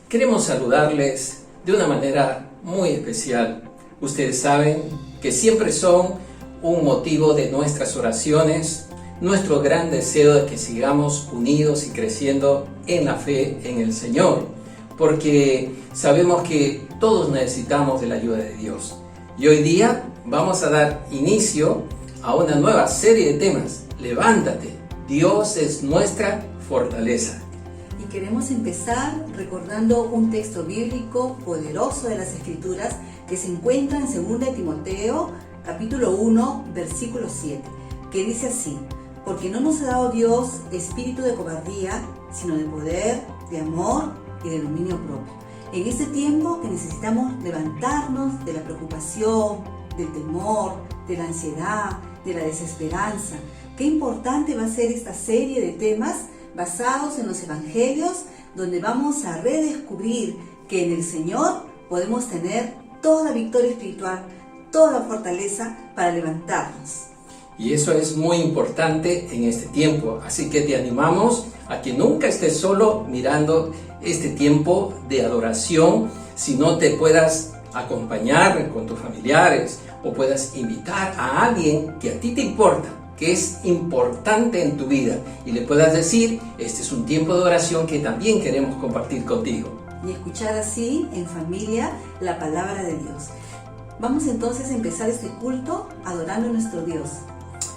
Queremos saludarles de una manera muy especial. Ustedes saben que siempre son un motivo de nuestras oraciones, nuestro gran deseo de que sigamos unidos y creciendo en la fe en el Señor, porque sabemos que todos necesitamos de la ayuda de Dios. Y hoy día vamos a dar inicio a una nueva serie de temas. Levántate, Dios es nuestra fortaleza. Y queremos empezar recordando un texto bíblico poderoso de las Escrituras que se encuentra en 2 Timoteo, capítulo 1, versículo 7, que dice así: porque no nos ha dado Dios espíritu de cobardía, sino de poder, de amor y de dominio propio. En este tiempo que necesitamos levantarnos de la preocupación, del temor, de la ansiedad, de la desesperanza, qué importante va a ser esta serie de temas basados en los evangelios, donde vamos a redescubrir que en el Señor podemos tener toda victoria espiritual, toda fortaleza para levantarnos. Y eso es muy importante en este tiempo, así que te animamos a que nunca estés solo mirando este tiempo de adoración, sino te puedas acompañar con tus familiares o puedas invitar a alguien que a ti te importa, que es importante en tu vida, y le puedas decir: este es un tiempo de oración que también queremos compartir contigo. Y escuchar así en familia la palabra de Dios. Vamos entonces a empezar este culto adorando a nuestro Dios.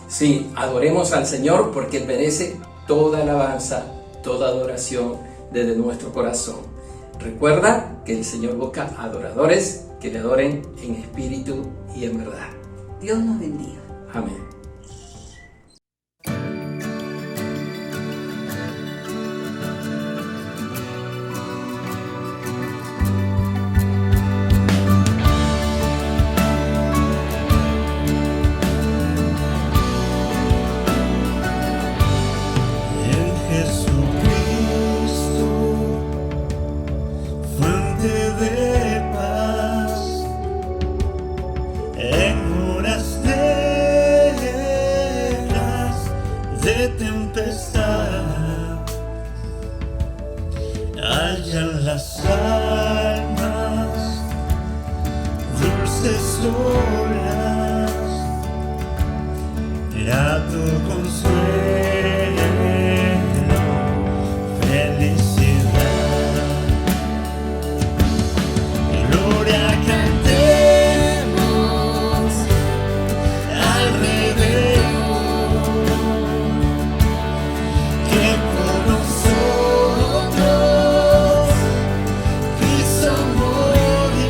Sí, adoremos al Señor porque Él merece toda alabanza, toda adoración desde nuestro corazón. Recuerda que el Señor busca adoradores que le adoren en espíritu y en verdad. Dios nos bendiga. Amén. Hallan las almas dulces olas, a tu consuelo, felicidad. Gloria cantemos al Rey de que por nosotros quiso morir,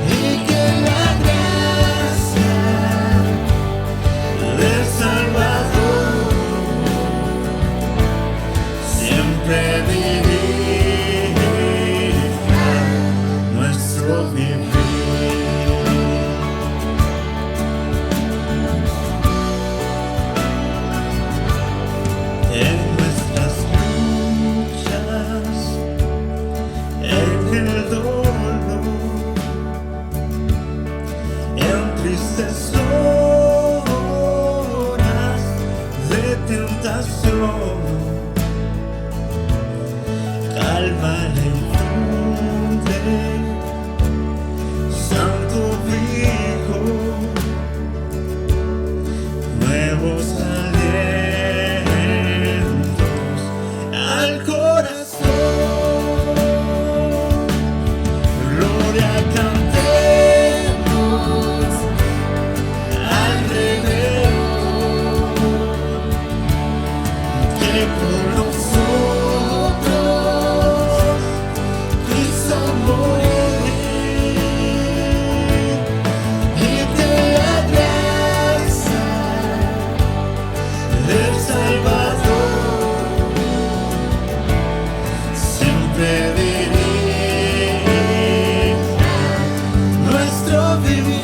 y que la gracia del Salvador siempre dirija nuestro vivir. En nuestras luchas, en el dolor, en tristes horas de tentación, calma le infunde, Santo Hijo, nuevos alientos al corazón. Gloria cantemos al Redentor que por nosotros quiso morir, y que la gracia del Salvador siempre dirija nuestro vivir.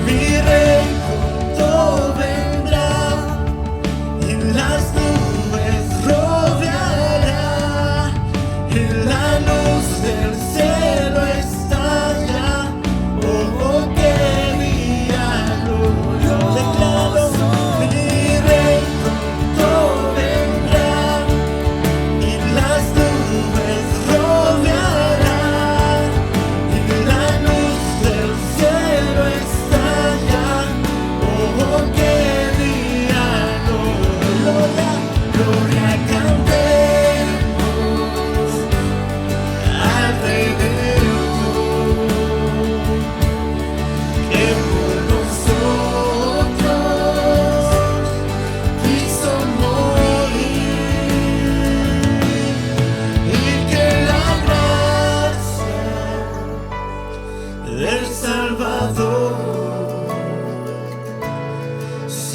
Mi Rey pronto vendrá, en las nubes rodeará, en la luz del cielo estalla. Oh, qué día glorioso.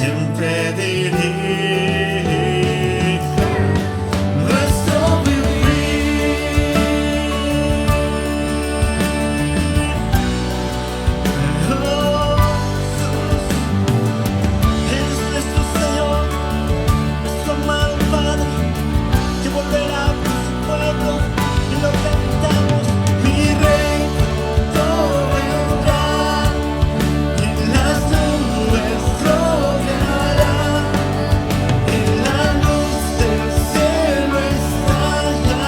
siempre dirijo nuestro vivir. Oh, eres nuestro Señor, nuestro amado Padre, que volverá por su pueblo y lo cantamos. Mi reino vendrá, en las nubes rodeará, en la luz del cielo estalla.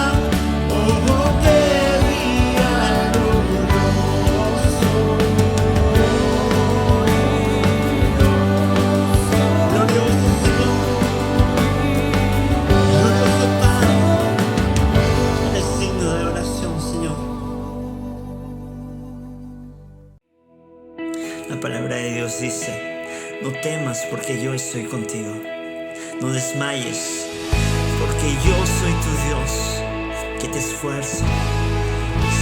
Oh, qué día glorioso, glorioso Señor, glorioso Padre. Es signo de oración, Señor. La palabra de Dios dice: no temas porque yo estoy contigo. No desmayes porque yo soy tu Dios, que te esfuerzo.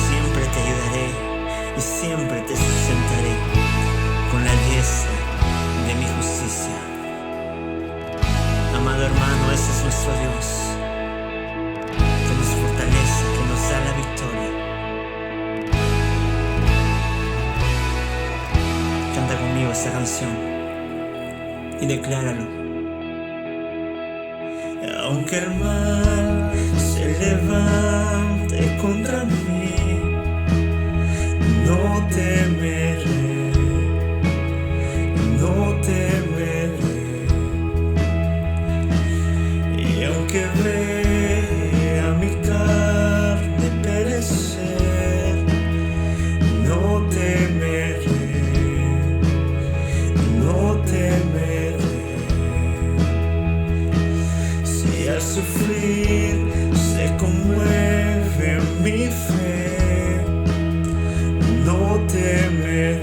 Siempre te ayudaré y siempre te sustentaré con la diestra de mi justicia. Amado hermano, ese es nuestro Dios, que nos fortalece, que nos da la victoria. Canta conmigo esta canción y decláralo. Aunque el mal se levante contra mí, no temeré, no temeré. Y aunque vea mi carne perecer, no temeré, no temeré. Si al sufrir se conmueve mi fe, no temeré,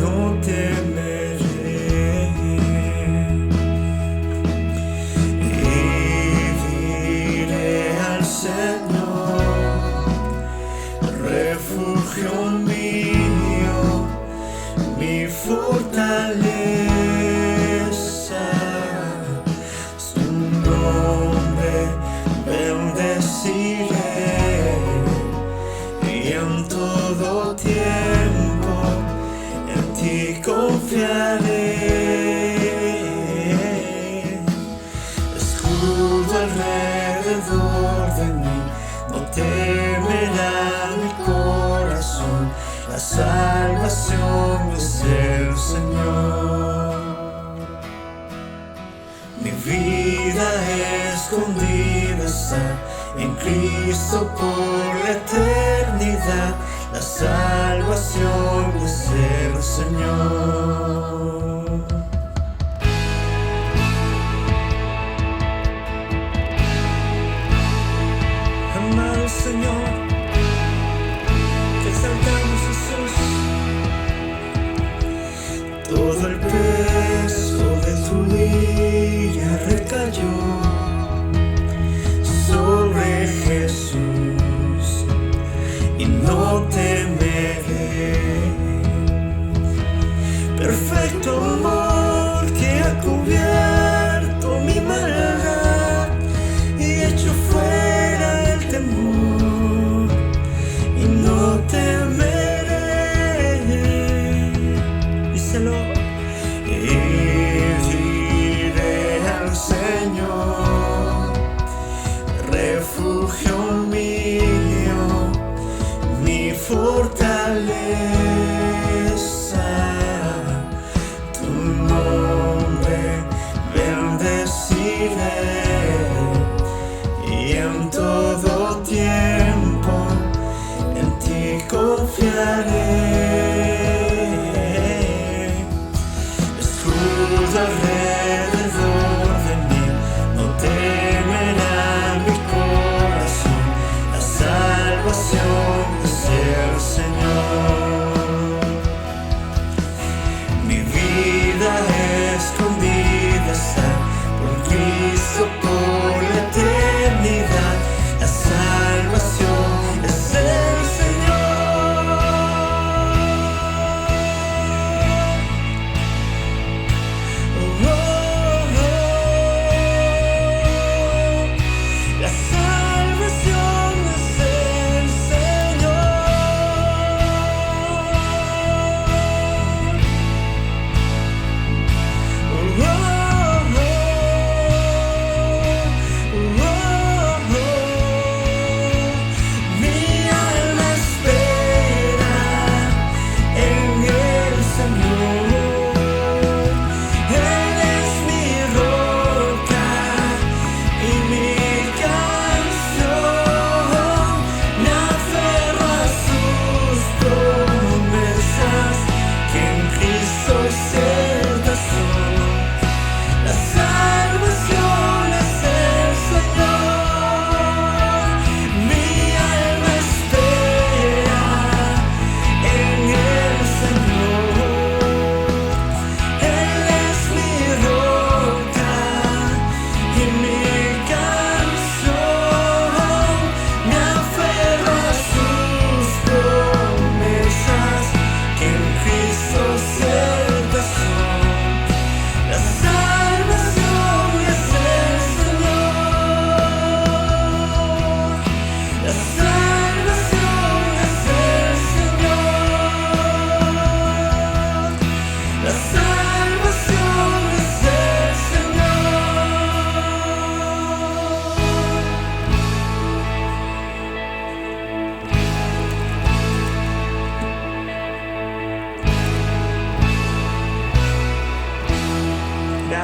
no temeré. Y diré al Señor, refugio mío, mi fortaleza, su nombre bendeciré, y en todo tiempo en ti confiaré. Escudo alrededor de mí, no temerá mi corazón, la salvación es el Señor. Mi vida escondida está en Cristo por la eternidad, la salvación es el Señor. Amado Señor, te exaltamos, Jesús. Todo el peso de tu ira recayó sobre Jesús, y no temeré. Perfecto amor que ha cubierto mi maldad y hecho fuera el temor, y no temeré. Díselo. Y diré al Señor, refugio mío, mi fortaleza, tu nombre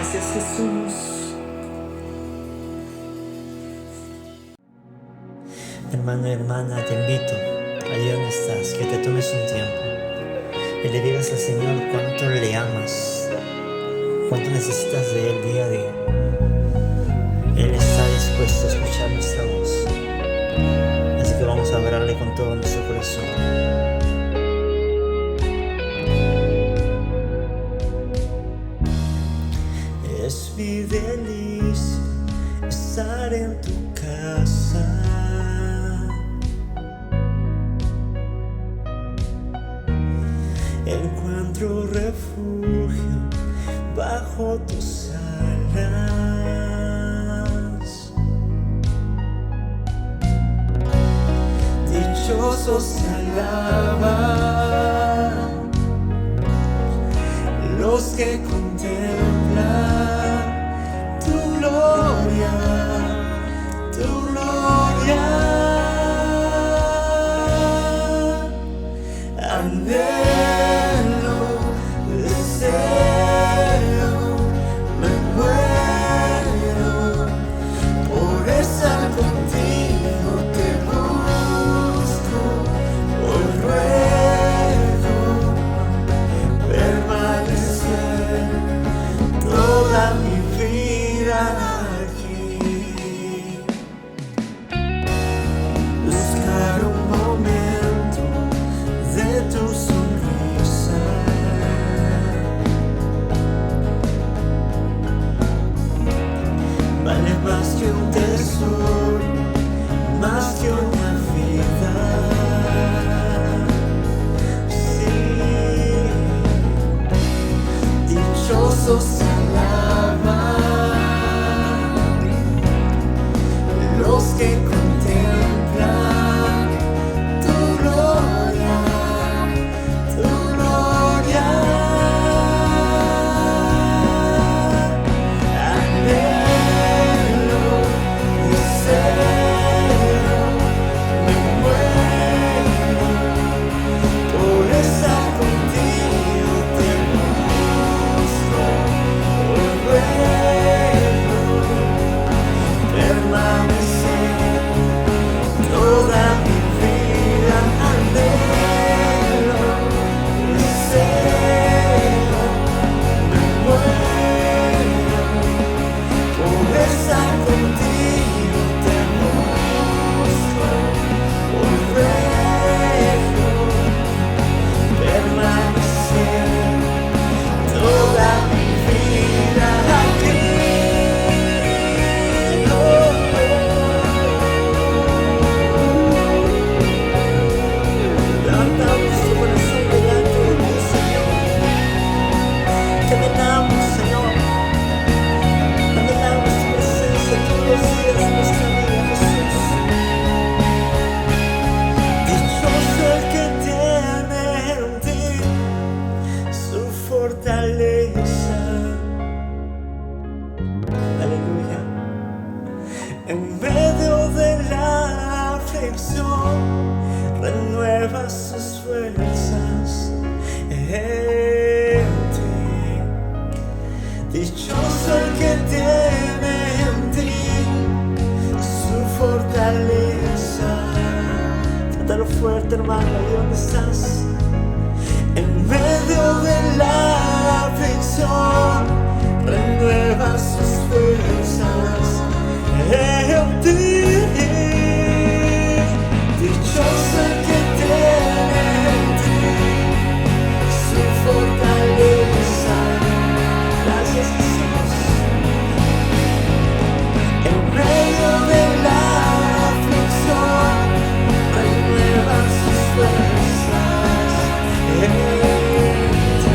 Gracias, Jesús. Hermano y hermana, te invito, allí donde estás, que te tomes un tiempo y le digas al Señor cuánto le amas, cuánto necesitas de Él día a día. Él está dispuesto a escuchar nuestra voz, así que vamos a orarle con todo nuestro corazón. Es mi delicia estar en tu casa. Encuentro refugio bajo tus alas. Dichosos se alaban los que contemplan tu gloria, tu gloria. Anhelo, deseo, me muero por estar contigo, te busco, hoy ruego permanecer toda mi vida aquí. Buscar un momento de tu sonrisa, vale más que un tesoro, más que una vida. Sí, dichosos se alaban los que contemplan tu gloria, tu gloria. Anhelo, deseo, me muero por estar contigo, te busco, hoy ruego permanecer toda mi vida. Anhelo, deseo, me muero por estar contigo, te busco, hoy ruego permanecer toda mi vida aquí. Levantamos tu corazón delante de ti, Señor. Te anhelamos, Señor. Anhelamos tu presencia todos los días de nuestra vida, Jesús. Dichoso el que tiene en ti su fortaleza. Aleluya. En medio de la aflicción renueva sus fuerzas en ti. Dichoso el que tiene en ti su fortaleza. Cántalo fuerte, hermano, ahí donde estás. En medio de la aflicción renueva sus fuerzas en ti. Dichoso el que tiene en ti su fortaleza. Gracias, Jesús. En medio de la aflicción renueva sus fuerzas en ti.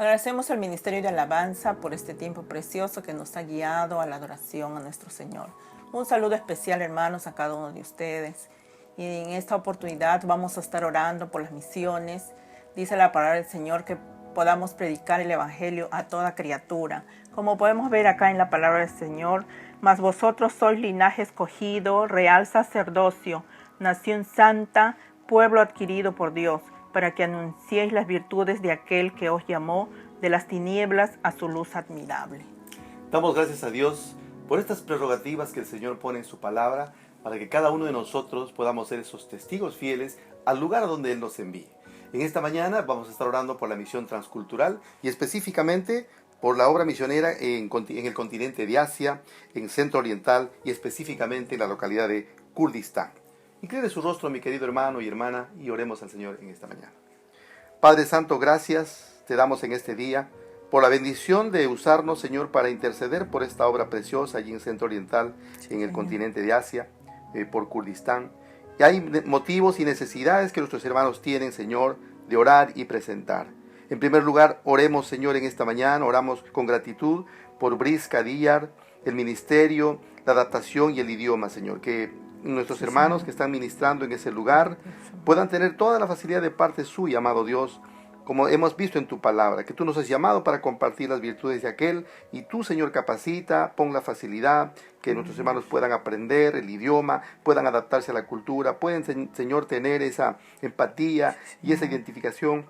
Agradecemos al Ministerio de Alabanza por este tiempo precioso que nos ha guiado a la adoración a nuestro Señor. Un saludo especial, hermanos, a cada uno de ustedes. Y en esta oportunidad vamos a estar orando por las misiones. Dice la palabra del Señor que podamos predicar el Evangelio a toda criatura. Como podemos ver acá en la palabra del Señor, mas vosotros sois linaje escogido, real sacerdocio, nación santa, pueblo adquirido por Dios, para que anunciéis las virtudes de aquel que os llamó de las tinieblas a su luz admirable. Damos gracias a Dios por estas prerrogativas que el Señor pone en su palabra, para que cada uno de nosotros podamos ser esos testigos fieles al lugar a donde Él nos envíe. En esta mañana vamos a estar orando por la misión transcultural y específicamente por la obra misionera en el continente de Asia, en Centro Oriental y específicamente en la localidad de Kurdistán. Incline su rostro, mi querido hermano y hermana, y oremos al Señor en esta mañana. Padre Santo, gracias te damos en este día por la bendición de usarnos, Señor, para interceder por esta obra preciosa allí en Centro Oriental, en el continente de Asia, por Kurdistán. Y hay motivos y necesidades que nuestros hermanos tienen, Señor, de orar y presentar. En primer lugar, oremos, Señor, en esta mañana, oramos con gratitud por Brice Kadiyar, el ministerio, la adaptación y el idioma, Señor, que nuestros hermanos que están ministrando en ese lugar puedan tener toda la facilidad de parte suya, amado Dios, como hemos visto en tu palabra, que tú nos has llamado para compartir las virtudes de aquel, y tú, Señor, capacita, pon la facilidad, que nuestros hermanos puedan aprender el idioma, puedan adaptarse a la cultura, pueden, Señor, tener esa empatía y esa identificación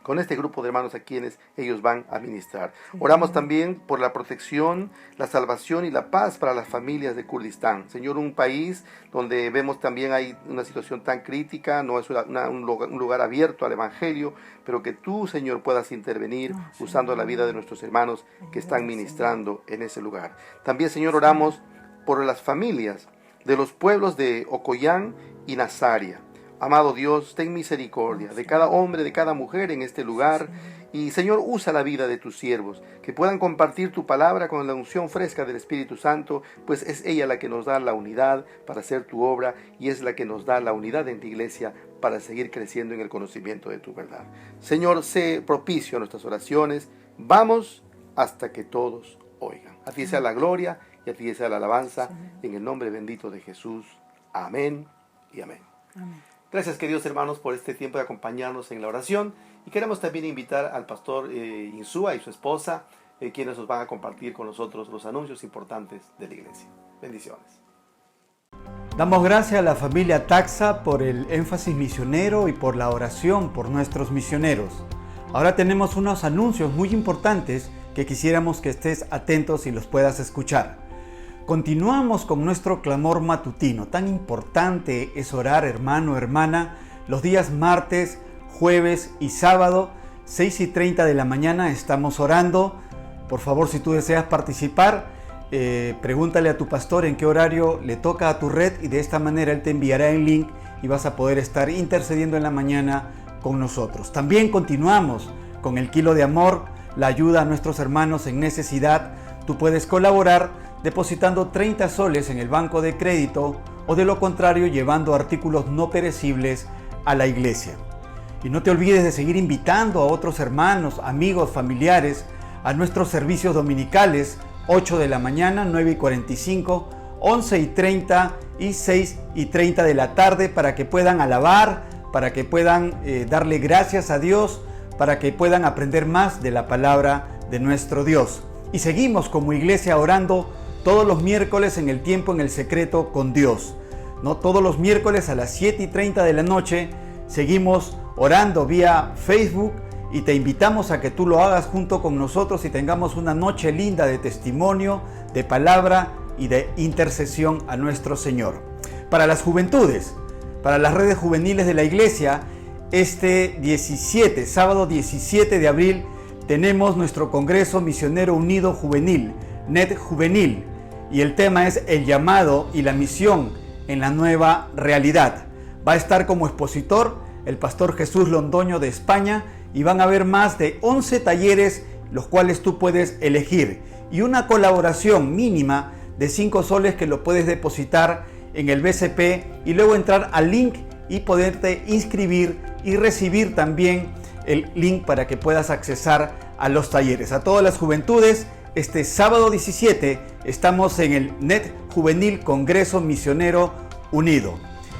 con este grupo de hermanos a quienes ellos van a ministrar. Oramos también por la protección, la salvación y la paz para las familias de Kurdistán. Señor, un país donde vemos también hay una situación tan crítica, no es un lugar abierto al Evangelio, pero que tú, Señor, puedas intervenir usando la vida de nuestros hermanos que están ministrando en ese lugar. También, Señor, oramos por las familias de los pueblos de Ocoyán y Nazaria. Amado Dios, ten misericordia de cada hombre, de cada mujer en este lugar. Y, Señor, usa la vida de tus siervos, que puedan compartir tu palabra con la unción fresca del Espíritu Santo, pues es ella la que nos da la unidad para hacer tu obra y es la que nos da la unidad en tu iglesia para seguir creciendo en el conocimiento de tu verdad. Señor, sé propicio a nuestras oraciones. Vamos hasta que todos oigan. A ti sea la gloria y a ti sea la alabanza. En el nombre bendito de Jesús. Amén y amén. Amén. Gracias, queridos hermanos, por este tiempo de acompañarnos en la oración. Y queremos también invitar al pastor Insúa y su esposa, quienes nos van a compartir con nosotros los anuncios importantes de la iglesia. Bendiciones. Damos gracias a la familia Taxa por el énfasis misionero y por la oración por nuestros misioneros. Ahora tenemos unos anuncios muy importantes que quisiéramos que estés atentos y los puedas escuchar. Continuamos con nuestro clamor matutino. Tan importante es orar, hermano, hermana, los días martes, jueves y sábado, 6:30 de la mañana estamos orando. Por favor, si tú deseas participar, pregúntale a tu pastor en qué horario le toca a tu red y de esta manera él te enviará el link y vas a poder estar intercediendo en la mañana con nosotros. También continuamos con el Kilo de Amor, la ayuda a nuestros hermanos en necesidad. Tú puedes colaborar depositando 30 soles en el banco de crédito o de lo contrario llevando artículos no perecibles a la iglesia. Y no te olvides de seguir invitando a otros hermanos, amigos, familiares a nuestros servicios dominicales 8 de la mañana, 9:45, 11:30 y 6:30 de la tarde para que puedan alabar, para que puedan darle gracias a Dios, para que puedan aprender más de la palabra de nuestro Dios. Y seguimos como iglesia orando todos los miércoles en el tiempo en el secreto con Dios. ¿No? Todos los miércoles a las 7:30 de la noche seguimos orando vía Facebook y te invitamos a que tú lo hagas junto con nosotros y tengamos una noche linda de testimonio, de palabra y de intercesión a nuestro Señor. Para las juventudes, para las redes juveniles de la iglesia, este sábado 17 de abril, tenemos nuestro Congreso Misionero Unido Juvenil, NET Juvenil, y el tema es el llamado y la misión en la nueva realidad. Va a estar como expositor el pastor Jesús Londoño de España y van a haber más de 11 talleres los cuales tú puedes elegir y una colaboración mínima de 5 soles que lo puedes depositar en el BCP y luego entrar al link y poderte inscribir y recibir también el link para que puedas accesar a los talleres. A todas las juventudes, este sábado 17 estamos en el NET Juvenil Congreso Misionero Unido.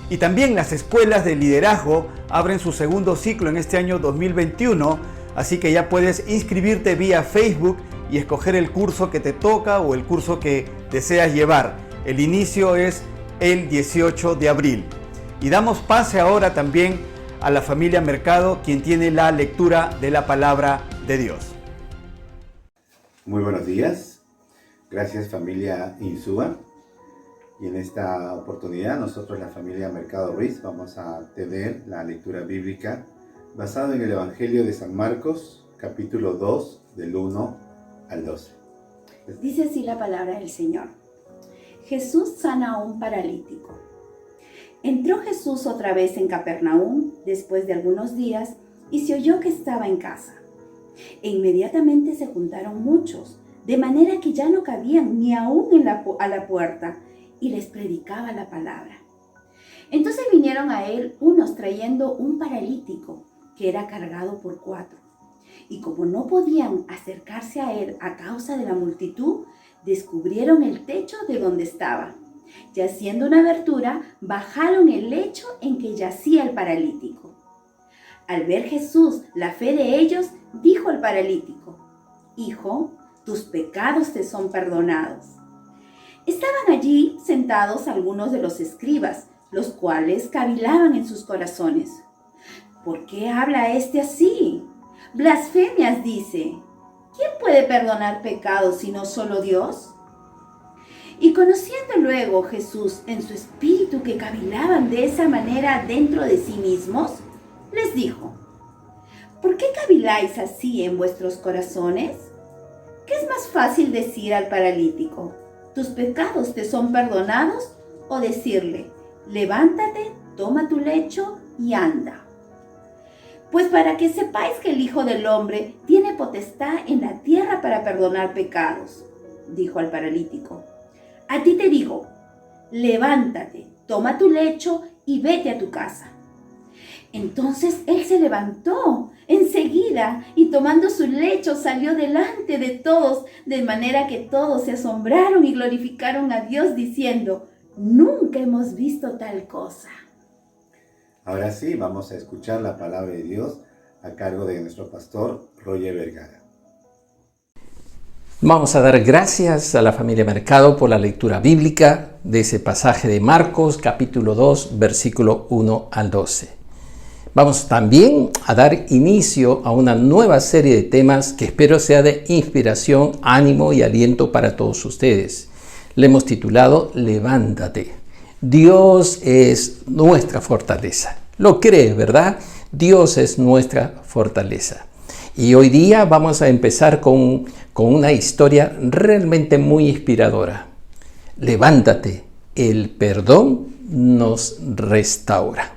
Y también las escuelas de liderazgo abren su segundo ciclo en este año 2021, así que ya puedes inscribirte vía Facebook y escoger el curso que te toca o el curso que deseas llevar. El inicio es el 18 de abril. Y damos pase ahora también a la familia Mercado, quien tiene la lectura de la palabra de Dios. Muy buenos días. Gracias, familia Insúa. Y en esta oportunidad nosotros, la familia Mercado Ruiz, vamos a tener la lectura bíblica basada en el Evangelio de San Marcos, capítulo 2, del 1 al 12. Dice así la palabra del Señor. Jesús sana a un paralítico. Entró Jesús otra vez en Capernaum después de algunos días y se oyó que estaba en casa. E inmediatamente se juntaron muchos, de manera que ya no cabían ni aún a la puerta, y les predicaba la palabra. Entonces vinieron a él unos trayendo un paralítico que era cargado por 4. Y como no podían acercarse a él a causa de la multitud, descubrieron el techo de donde estaba. Y haciendo una abertura, bajaron el lecho en que yacía el paralítico. Al ver Jesús la fe de ellos, dijo al paralítico: Hijo, tus pecados te son perdonados. Estaban allí sentados algunos de los escribas, los cuales cavilaban en sus corazones. ¿Por qué habla este así? Blasfemias dice. ¿Quién puede perdonar pecados sino solo Dios? Y conociendo luego Jesús en su espíritu que cavilaban de esa manera dentro de sí mismos, les dijo: ¿Por qué caviláis así en vuestros corazones? ¿Qué es más fácil decir al paralítico: tus pecados te son perdonados? O decirle: levántate, toma tu lecho y anda. Pues para que sepáis que el Hijo del Hombre tiene potestad en la tierra para perdonar pecados, dijo al paralítico. A ti te digo, levántate, toma tu lecho y vete a tu casa. Entonces él se levantó enseguida y tomando su lecho salió delante de todos, de manera que todos se asombraron y glorificaron a Dios diciendo: nunca hemos visto tal cosa. Ahora sí, vamos a escuchar la palabra de Dios a cargo de nuestro pastor Roger Vergara. Vamos a dar gracias a la familia Mercado por la lectura bíblica de ese pasaje de Marcos, capítulo 2, versículo 1 al 12. Vamos también a dar inicio a una nueva serie de temas que espero sea de inspiración, ánimo y aliento para todos ustedes. Le hemos titulado Levántate. Dios es nuestra fortaleza. ¿Lo crees, verdad? Dios es nuestra fortaleza. Y hoy día vamos a empezar con una historia realmente muy inspiradora. Levántate, el perdón nos restaura.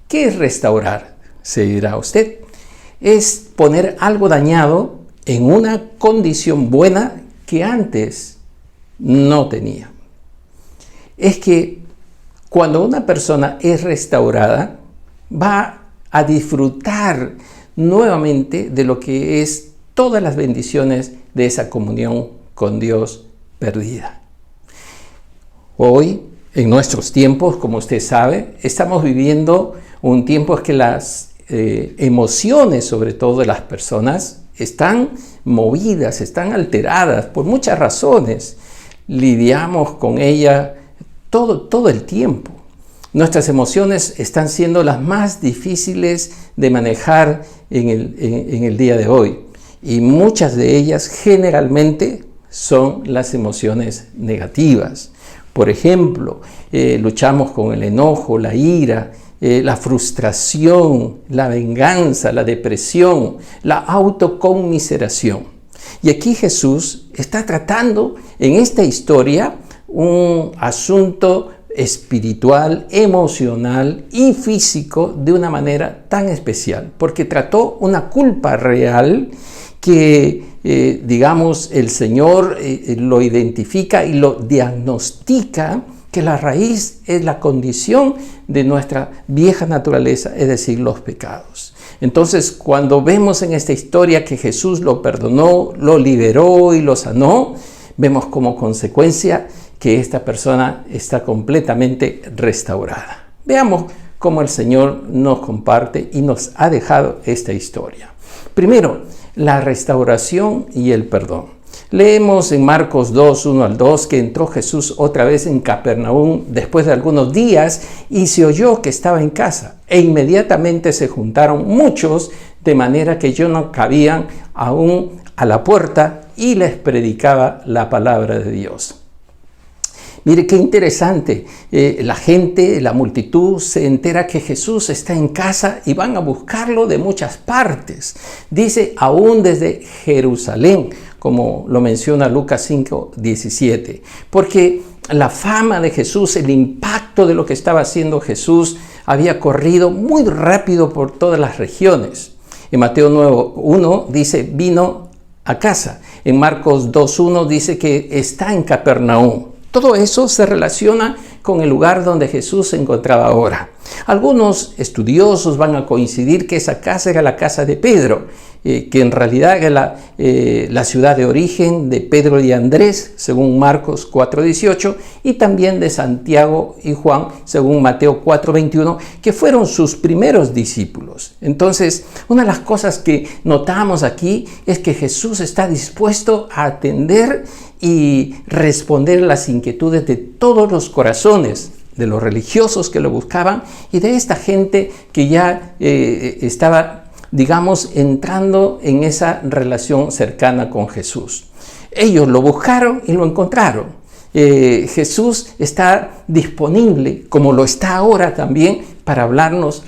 ¿Qué es restaurar? Se dirá usted. Es poner algo dañado en una condición buena que antes no tenía. Es que cuando una persona es restaurada, va a disfrutar nuevamente de lo que es todas las bendiciones de esa comunión con Dios perdida. Hoy, en nuestros tiempos, como usted sabe, estamos viviendo un tiempo en que las emociones, sobre todo de las personas, están movidas, están alteradas por muchas razones. Lidiamos con ella todo el tiempo. Nuestras emociones están siendo las más difíciles de manejar en el día de hoy. Y muchas de ellas generalmente son las emociones negativas. Por ejemplo, luchamos con el enojo, la ira, la frustración, la venganza, la depresión, la autoconmiseración. Y aquí Jesús está tratando en esta historia un asunto espiritual, emocional y físico de una manera tan especial, porque trató una culpa real que, el Señor lo identifica y lo diagnostica, que la raíz es la condición de nuestra vieja naturaleza, es decir, los pecados. Entonces, cuando vemos en esta historia que Jesús lo perdonó, lo liberó y lo sanó, vemos como consecuencia que esta persona está completamente restaurada. Veamos cómo el Señor nos comparte y nos ha dejado esta historia. Primero, la restauración y el perdón. Leemos en Marcos 2, 1 al 2, que entró Jesús otra vez en Capernaum después de algunos días y se oyó que estaba en casa. E inmediatamente se juntaron muchos, de manera que ya no cabían aún a la puerta, y les predicaba la palabra de Dios. Mire qué interesante, la gente, la multitud se entera que Jesús está en casa y van a buscarlo de muchas partes. Dice, aún desde Jerusalén, como lo menciona Lucas 5:17, porque la fama de Jesús, el impacto de lo que estaba haciendo Jesús, había corrido muy rápido por todas las regiones. En Mateo 9:1 dice, vino a casa. En Marcos 2:1 dice que está en Capernaum. Todo eso se relaciona con el lugar donde Jesús se encontraba ahora. Algunos estudiosos van a coincidir que esa casa era la casa de Pedro, que en realidad era la ciudad de origen de Pedro y Andrés, según Marcos 4:18, y también de Santiago y Juan, según Mateo 4:21, que fueron sus primeros discípulos. Entonces, una de las cosas que notamos aquí es que Jesús está dispuesto a atender y responder a las inquietudes de todos los corazones, de los religiosos que lo buscaban y de esta gente que ya estaba, digamos, entrando en esa relación cercana con Jesús. Ellos lo buscaron y lo encontraron. Jesús está disponible, como lo está ahora también, para hablarnos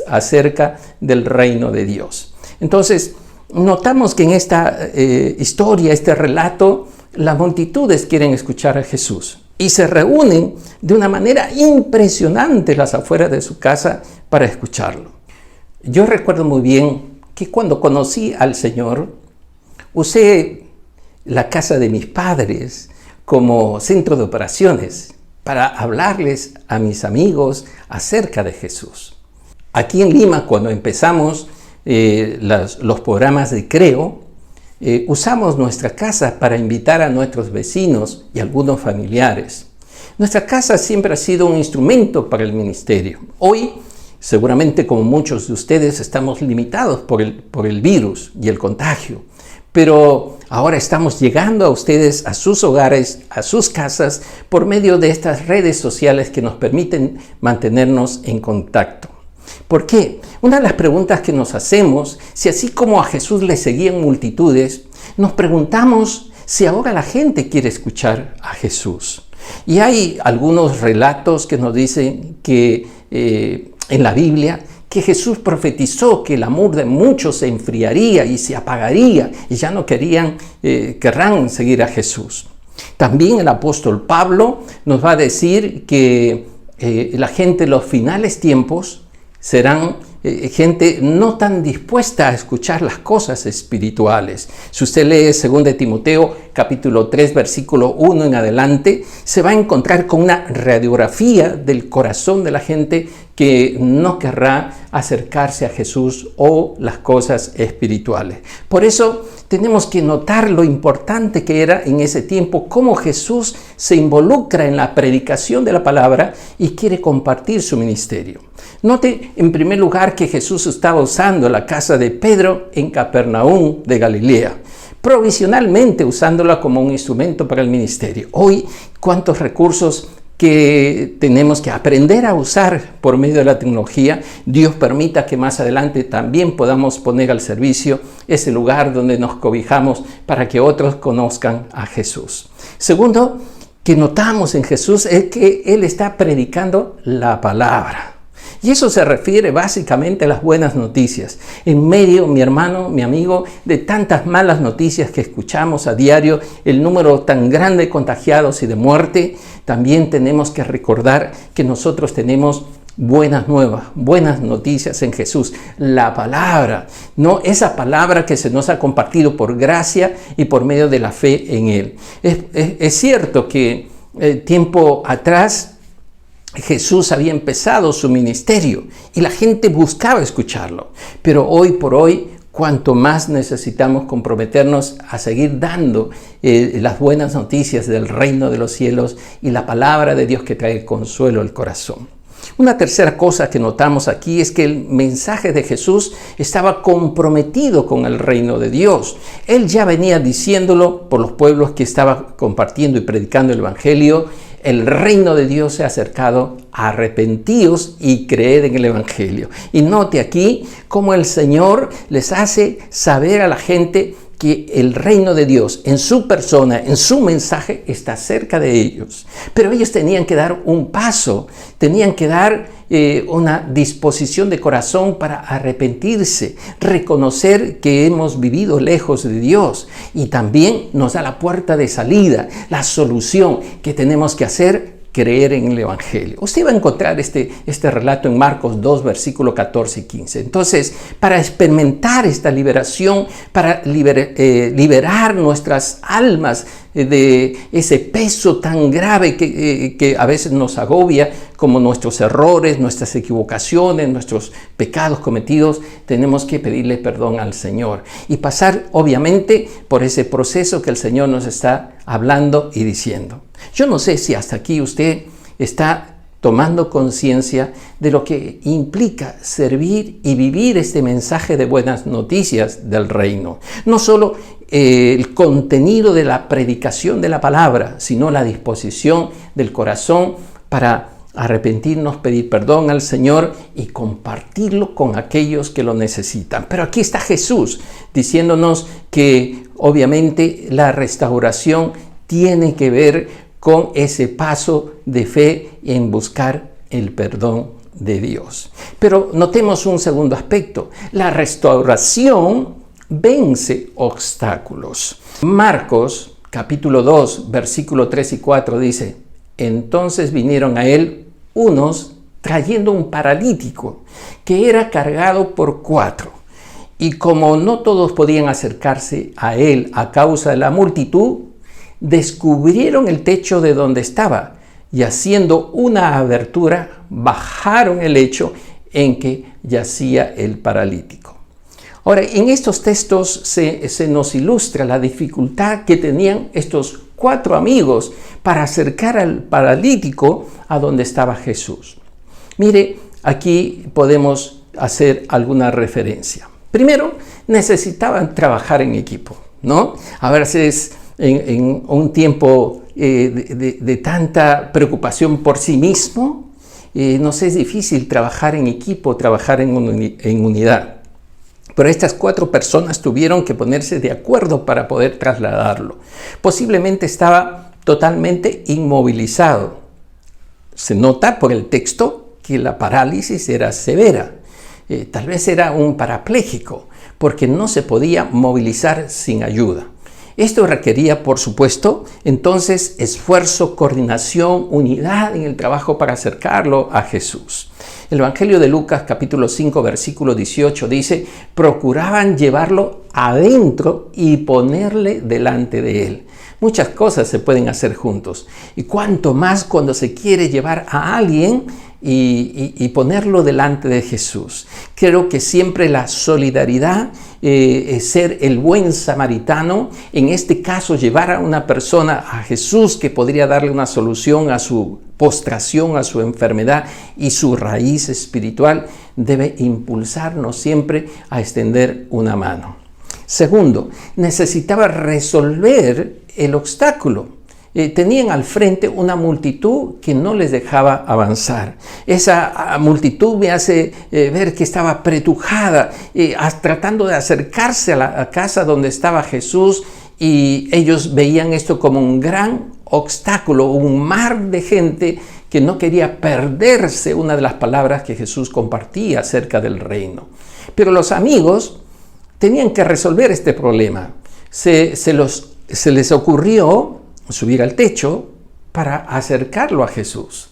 acerca del reino de Dios. Entonces, notamos que en esta historia, este relato, las multitudes quieren escuchar a Jesús y se reúnen de una manera impresionante en las afueras de su casa para escucharlo. Yo recuerdo muy bien que cuando conocí al Señor, usé la casa de mis padres como centro de operaciones para hablarles a mis amigos acerca de Jesús. Aquí en Lima, cuando empezamos los programas de Creo, usamos nuestra casa para invitar a nuestros vecinos y algunos familiares. Nuestra casa siempre ha sido un instrumento para el ministerio. Hoy, seguramente como muchos de ustedes, estamos limitados por el virus y el contagio. Pero ahora estamos llegando a ustedes, a sus hogares, a sus casas, por medio de estas redes sociales que nos permiten mantenernos en contacto. ¿Por qué? Una de las preguntas que nos hacemos, si así como a Jesús le seguían multitudes, nos preguntamos si ahora la gente quiere escuchar a Jesús. Y hay algunos relatos que nos dicen que en la Biblia, que Jesús profetizó que el amor de muchos se enfriaría y se apagaría y ya no querrán seguir a Jesús. También el apóstol Pablo nos va a decir que la gente en los finales tiempos serán gente no tan dispuesta a escuchar las cosas espirituales. Si usted lee 2 Timoteo capítulo 3 versículo 1 en adelante, se va a encontrar con una radiografía del corazón de la gente que no querrá acercarse a Jesús o las cosas espirituales. Por eso tenemos que notar lo importante que era en ese tiempo, cómo Jesús se involucra en la predicación de la palabra y quiere compartir su ministerio. Note en primer lugar que Jesús estaba usando la casa de Pedro en Capernaum de Galilea, provisionalmente usándola como un instrumento para el ministerio. Hoy, ¿cuántos recursos que tenemos que aprender a usar por medio de la tecnología? Dios permita que más adelante también podamos poner al servicio ese lugar donde nos cobijamos para que otros conozcan a Jesús. Segundo, que notamos en Jesús es que Él está predicando la palabra. Y eso se refiere básicamente a las buenas noticias. En medio, mi hermano, mi amigo, de tantas malas noticias que escuchamos a diario, el número tan grande de contagiados y de muerte, también tenemos que recordar que nosotros tenemos buenas nuevas, buenas noticias en Jesús. La palabra, no esa palabra que se nos ha compartido por gracia y por medio de la fe en Él. Es cierto que tiempo atrás Jesús había empezado su ministerio y la gente buscaba escucharlo. Pero hoy por hoy, cuanto más necesitamos comprometernos a seguir dando las buenas noticias del reino de los cielos y la palabra de Dios que trae consuelo al corazón. Una tercera cosa que notamos aquí es que el mensaje de Jesús estaba comprometido con el reino de Dios. Él ya venía diciéndolo por los pueblos que estaba compartiendo y predicando el evangelio. El reino de Dios se ha acercado, arrepentíos y creed en el evangelio. Y note aquí cómo el Señor les hace saber a la gente que el reino de Dios en su persona, en su mensaje, está cerca de ellos. Pero ellos tenían que dar un paso, tenían que dar una disposición de corazón para arrepentirse, reconocer que hemos vivido lejos de Dios, y también nos da la puerta de salida, la solución que tenemos que hacer: creer en el evangelio. Usted va a encontrar este relato en Marcos 2, versículo 14 y 15. Entonces, para experimentar esta liberación, para liberar nuestras almas de ese peso tan grave que a veces nos agobia, como nuestros errores, nuestras equivocaciones, nuestros pecados cometidos, tenemos que pedirle perdón al Señor y pasar obviamente por ese proceso que el Señor nos está hablando y diciendo. Yo no sé si hasta aquí usted está tomando conciencia de lo que implica servir y vivir este mensaje de buenas noticias del reino. No solo el contenido de la predicación de la palabra, sino la disposición del corazón para arrepentirnos, pedir perdón al Señor y compartirlo con aquellos que lo necesitan. Pero aquí está Jesús diciéndonos que obviamente la restauración tiene que ver con ese paso de fe en buscar el perdón de Dios. Pero notemos un segundo aspecto: la restauración vence obstáculos. Marcos capítulo 2, versículo 3 y 4 dice: entonces vinieron a él unos trayendo un paralítico que era cargado por 4. Y como no todos podían acercarse a él a causa de la multitud, descubrieron el techo de donde estaba y, haciendo una abertura, bajaron el lecho en que yacía el paralítico. Ahora, en estos textos se nos ilustra la dificultad que tenían estos 4 amigos para acercar al paralítico a donde estaba Jesús. Mire, aquí podemos hacer alguna referencia. Primero, necesitaban trabajar en equipo, ¿no? A veces en un tiempo de tanta preocupación por sí mismo, nos es difícil trabajar en equipo, trabajar en unidad. Pero estas 4 personas tuvieron que ponerse de acuerdo para poder trasladarlo. Posiblemente estaba totalmente inmovilizado. Se nota por el texto que la parálisis era severa. Tal vez era un parapléjico, porque no se podía movilizar sin ayuda. Esto requería, por supuesto, entonces esfuerzo, coordinación, unidad en el trabajo para acercarlo a Jesús. El Evangelio de Lucas, capítulo 5, versículo 18, dice: procuraban llevarlo adentro y ponerle delante de él. Muchas cosas se pueden hacer juntos, y cuanto más cuando se quiere llevar a alguien y ponerlo delante de Jesús. Creo que siempre la solidaridad, ser el buen samaritano, en este caso llevar a una persona a Jesús que podría darle una solución a su postración, a su enfermedad y su raíz espiritual, debe impulsarnos siempre a extender una mano. Segundo, necesitaba resolver el obstáculo. Tenían al frente una multitud que no les dejaba avanzar. Esa multitud me hace ver que estaba apretujada, tratando de acercarse a la casa donde estaba Jesús, y ellos veían esto como un gran obstáculo, un mar de gente que no quería perderse una de las palabras que Jesús compartía acerca del reino. Pero los amigos tenían que resolver este problema. Se les ocurrió subir al techo para acercarlo a Jesús.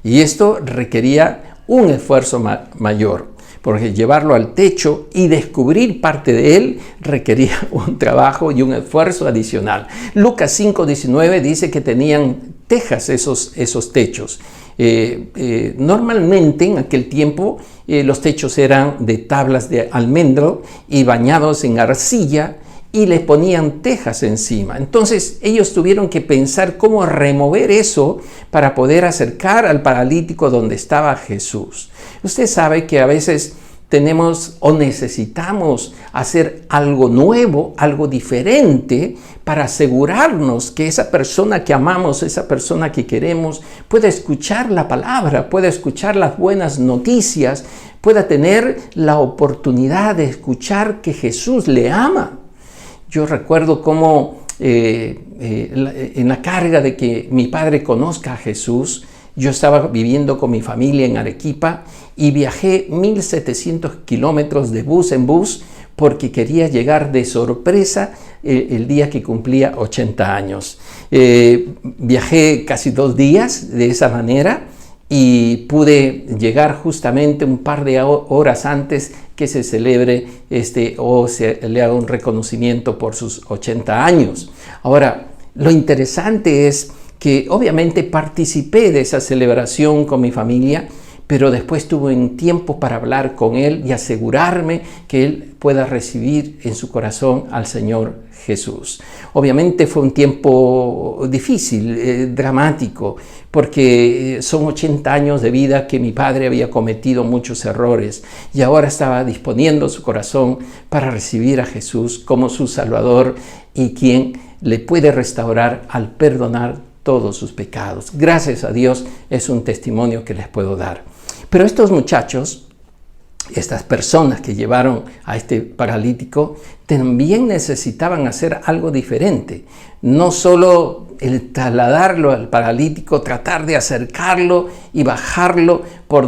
Y esto requería un esfuerzo mayor, porque llevarlo al techo y descubrir parte de él requería un trabajo y un esfuerzo adicional. Lucas 5:19 dice que tenían tejas esos techos. Normalmente en aquel tiempo los techos eran de tablas de almendro y bañados en arcilla, y le ponían tejas encima. Entonces ellos tuvieron que pensar cómo remover eso para poder acercar al paralítico donde estaba Jesús. Usted sabe que a veces tenemos o necesitamos hacer algo nuevo, algo diferente, para asegurarnos que esa persona que amamos, esa persona que queremos, pueda escuchar la palabra, pueda escuchar las buenas noticias, pueda tener la oportunidad de escuchar que Jesús le ama. Yo recuerdo cómo en la carga de que mi padre conozca a Jesús, yo estaba viviendo con mi familia en Arequipa y viajé 1700 kilómetros de bus en bus porque quería llegar de sorpresa el día que cumplía 80 años. Viajé casi 2 días de esa manera y pude llegar justamente un par de horas antes que se celebre o se le haga un reconocimiento por sus 80 años. Ahora, lo interesante es que obviamente participé de esa celebración con mi familia, pero después tuve un tiempo para hablar con él y asegurarme que él pueda recibir en su corazón al Señor Jesús. Obviamente fue un tiempo difícil, dramático, porque son 80 años de vida que mi padre había cometido muchos errores y ahora estaba disponiendo su corazón para recibir a Jesús como su Salvador y quien le puede restaurar al perdonar todos sus pecados. Gracias a Dios es un testimonio que les puedo dar. Pero estos muchachos, estas personas que llevaron a este paralítico, también necesitaban hacer algo diferente. No solo el trasladarlo al paralítico, tratar de acercarlo y bajarlo por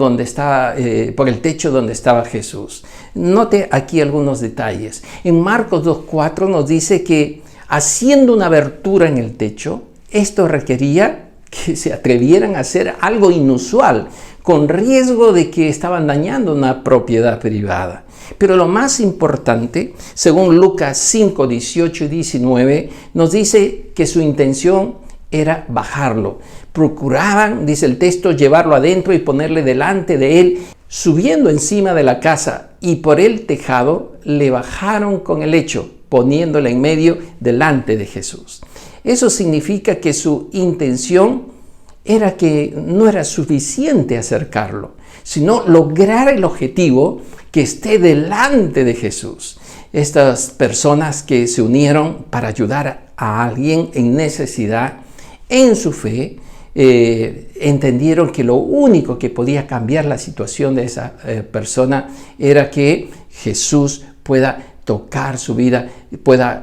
el techo donde estaba Jesús. Note aquí algunos detalles. En Marcos 2:4 nos dice que haciendo una abertura en el techo, esto requería que se atrevieran a hacer algo inusual, con riesgo de que estaban dañando una propiedad privada. Pero lo más importante, según Lucas 5, 18 y 19, nos dice que su intención era bajarlo. Procuraban, dice el texto, llevarlo adentro y ponerle delante de él, subiendo encima de la casa, y por el tejado le bajaron con el lecho, poniéndole en medio delante de Jesús. Eso significa que su intención era que no era suficiente acercarlo, sino lograr el objetivo que esté delante de Jesús. Estas personas que se unieron para ayudar a alguien en necesidad, en su fe, entendieron que lo único que podía cambiar la situación de esa persona era que Jesús pueda tocar su vida, pueda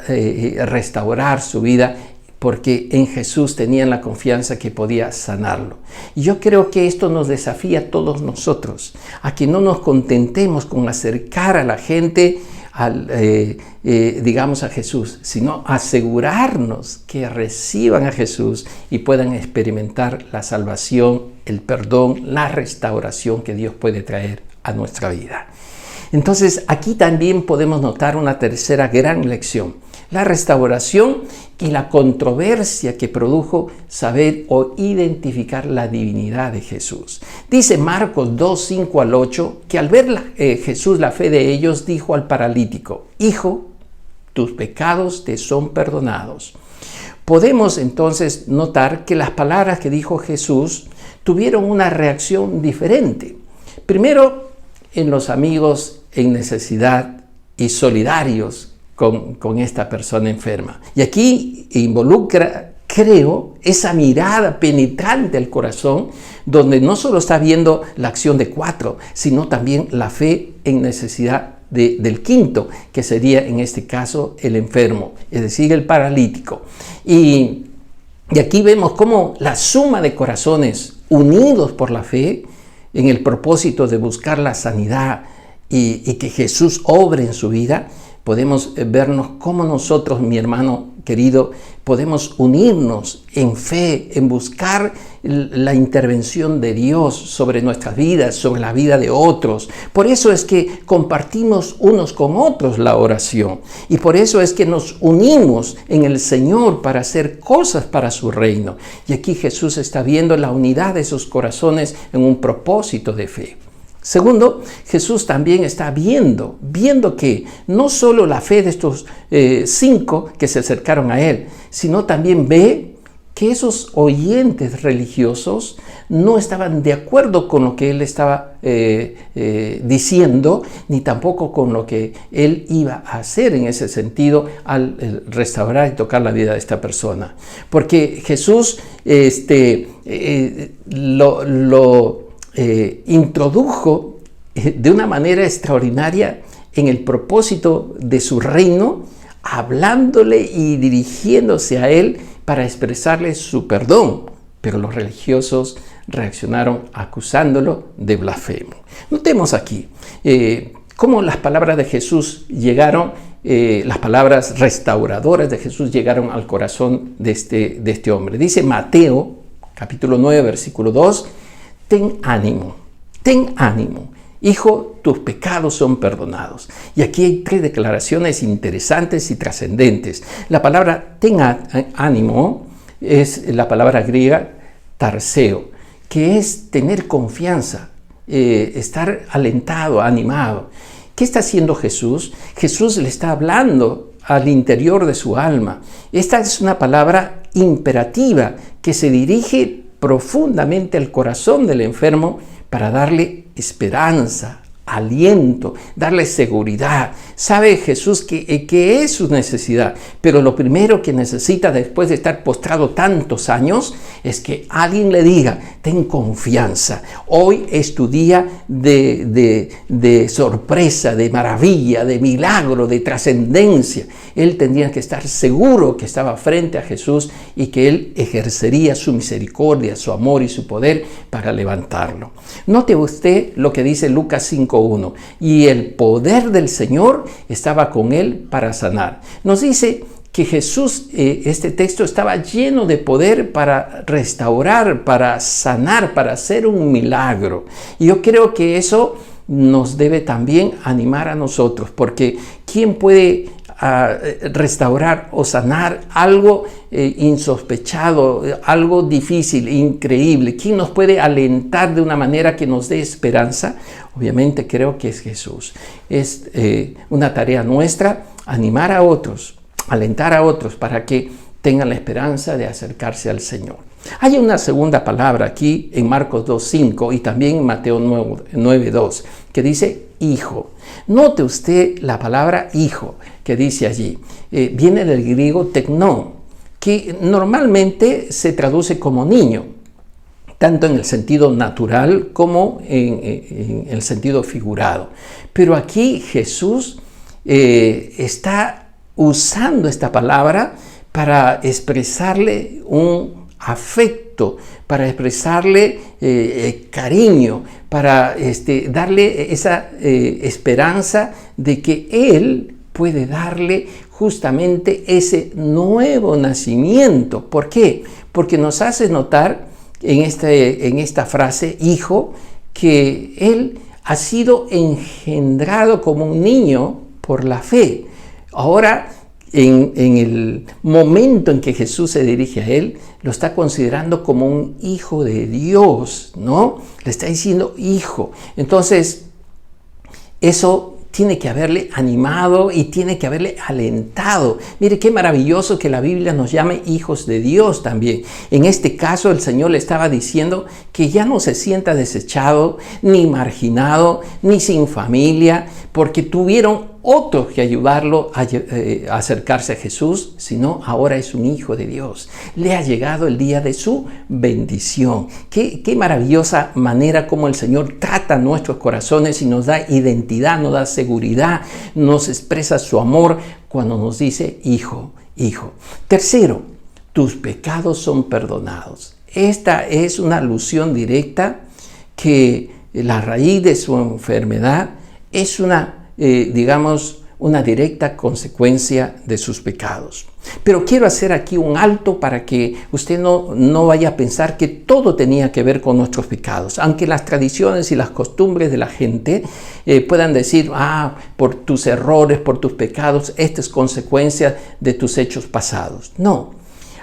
restaurar su vida, porque en Jesús tenían la confianza que podía sanarlo. Y yo creo que esto nos desafía a todos nosotros, a que no nos contentemos con acercar a la gente digamos a Jesús, sino asegurarnos que reciban a Jesús y puedan experimentar la salvación, el perdón, la restauración que Dios puede traer a nuestra vida. Entonces aquí también podemos notar una tercera gran lección: la restauración y la controversia que produjo saber o identificar la divinidad de Jesús. Dice Marcos 2, 5 al 8, que al ver Jesús la fe de ellos, dijo al paralítico: Hijo, tus pecados te son perdonados. Podemos entonces notar que las palabras que dijo Jesús tuvieron una reacción diferente. Primero, en los amigos en necesidad y solidarios con esta persona enferma. Y aquí involucra, creo, esa mirada penetrante al corazón, donde no solo está viendo la acción de 4, sino también la fe en necesidad del quinto, que sería en este caso el enfermo, es decir, el paralítico. Y aquí vemos cómo la suma de corazones unidos por la fe en el propósito de buscar la sanidad y que Jesús obre en su vida, podemos vernos cómo nosotros, mi hermano querido, podemos unirnos en fe, en buscar la intervención de Dios sobre nuestras vidas, sobre la vida de otros. Por eso es que compartimos unos con otros la oración. Y por eso es que nos unimos en el Señor para hacer cosas para su reino. Y aquí Jesús está viendo la unidad de sus corazones en un propósito de fe. Segundo, Jesús también está viendo que no solo la fe de estos 5 que se acercaron a Él, sino también ve que esos oyentes religiosos no estaban de acuerdo con lo que Él estaba diciendo, ni tampoco con lo que Él iba a hacer en ese sentido al restaurar y tocar la vida de esta persona. Porque Jesús introdujo de una manera extraordinaria en el propósito de su reino, hablándole y dirigiéndose a él para expresarle su perdón. Pero los religiosos reaccionaron acusándolo de blasfemo. Notemos aquí cómo las palabras de Jesús llegaron, las palabras restauradoras de Jesús llegaron al corazón de este hombre. Dice Mateo, capítulo 9, versículo 2, ten ánimo, hijo, tus pecados son perdonados. Y aquí hay 3 declaraciones interesantes y trascendentes. La palabra ten ánimo es la palabra griega tarseo, que es tener confianza, estar alentado, animado. ¿Qué está haciendo Jesús? Jesús le está hablando al interior de su alma. Esta es una palabra imperativa que se dirige profundamente al corazón del enfermo para darle esperanza, aliento, darle seguridad. Sabe Jesús que es su necesidad, pero lo primero que necesita después de estar postrado tantos años es que alguien le diga, ten confianza, hoy es tu día de sorpresa, de maravilla, de milagro, de trascendencia. Él tendría que estar seguro que estaba frente a Jesús y que Él ejercería su misericordia, su amor y su poder para levantarlo. Note usted lo que dice Lucas 5:1, y el poder del Señor estaba con él para sanar. Nos dice que Jesús, este texto estaba lleno de poder para restaurar, para sanar, para hacer un milagro. Y yo creo que eso nos debe también animar a nosotros, porque ¿quién puede restaurar o sanar algo insospechado, algo difícil, increíble? ¿Quién nos puede alentar de una manera que nos dé esperanza? Obviamente creo que es Jesús. Es una tarea nuestra animar a otros, alentar a otros para que tengan la esperanza de acercarse al Señor. Hay una segunda palabra aquí en Marcos 2:5 y también en Mateo 9:2 que dice hijo. Note usted la palabra hijo que dice allí. Viene del griego teknón, que normalmente se traduce como niño, tanto en el sentido natural como en el sentido figurado. Pero aquí Jesús está usando esta palabra para expresarle un afecto, para expresarle cariño, para darle esa esperanza de que Él puede darle justamente ese nuevo nacimiento. ¿Por qué? Porque nos hace notar en esta frase, hijo, que Él ha sido engendrado como un niño por la fe. Ahora, en el momento en que Jesús se dirige a él, lo está considerando como un hijo de Dios, ¿no? Le está diciendo hijo. Entonces, eso tiene que haberle animado y tiene que haberle alentado. Mire qué maravilloso que la Biblia nos llame hijos de Dios también. En este caso, el Señor le estaba diciendo que ya no se sienta desechado, ni marginado, ni sin familia, porque tuvieron otros que ayudarlo a acercarse a Jesús, sino ahora es un hijo de Dios. Le ha llegado el día de su bendición. Qué maravillosa manera como el Señor trata nuestros corazones y nos da identidad, nos da seguridad, nos expresa su amor cuando nos dice hijo, hijo. Tercero, tus pecados son perdonados. Esta es una alusión directa que la raíz de su enfermedad es una una directa consecuencia de sus pecados. Pero quiero hacer aquí un alto para que usted no vaya a pensar que todo tenía que ver con nuestros pecados, aunque las tradiciones y las costumbres de la gente puedan decir, por tus errores, por tus pecados, esta es consecuencia de tus hechos pasados. No,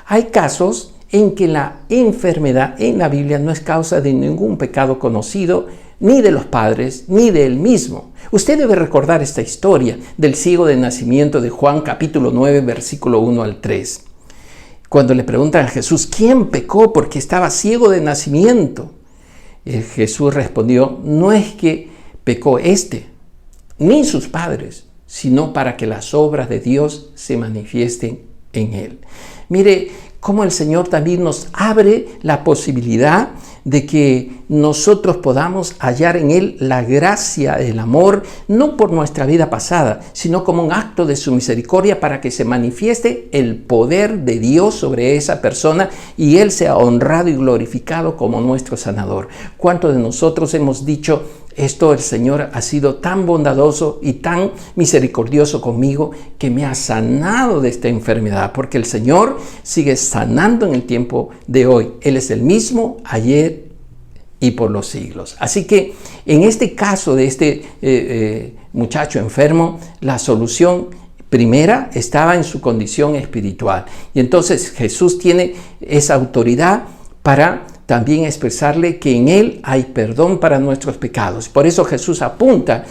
hay casos en que la enfermedad en la Biblia no es causa de ningún pecado conocido, ni de los padres, ni de él mismo. Usted debe recordar esta historia del ciego de nacimiento de Juan capítulo 9, versículo 1 al 3. Cuando le preguntan a Jesús, ¿quién pecó porque estaba ciego de nacimiento? Jesús respondió, no es que pecó ni sus padres, sino para que las obras de Dios se manifiesten en él. Mire cómo el Señor también nos abre la posibilidad de que nosotros podamos hallar en Él la gracia, el amor, no por nuestra vida pasada, sino como un acto de su misericordia para que se manifieste el poder de Dios sobre esa persona y Él sea honrado y glorificado como nuestro sanador. ¿Cuántos de nosotros hemos dicho, el Señor ha sido tan bondadoso y tan misericordioso conmigo que me ha sanado de esta enfermedad? Porque el Señor sigue sanando en el tiempo de hoy. Él es el mismo ayer y por los siglos. Así que en este caso de este muchacho enfermo, la solución primera estaba en su condición espiritual. Y entonces Jesús tiene esa autoridad para también expresarle que en Él hay perdón para nuestros pecados. Por eso Jesús apunta,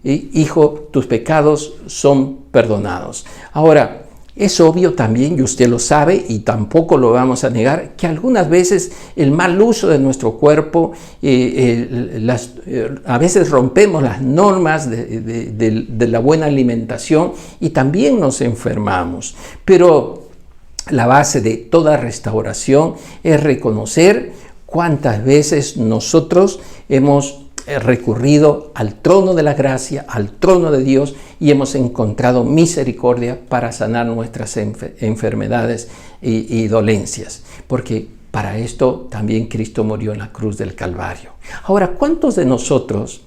hijo, tus pecados son perdonados. Ahora, es obvio también, y usted lo sabe, y tampoco lo vamos a negar, que algunas veces el mal uso de nuestro cuerpo, a veces rompemos las normas de la buena alimentación y también nos enfermamos. Pero la base de toda restauración es reconocer cuántas veces nosotros hemos recurrido al trono de la gracia, al trono de Dios, y hemos encontrado misericordia para sanar nuestras enfermedades y dolencias. Porque para esto también Cristo murió en la cruz del Calvario. Ahora, ¿cuántos de nosotros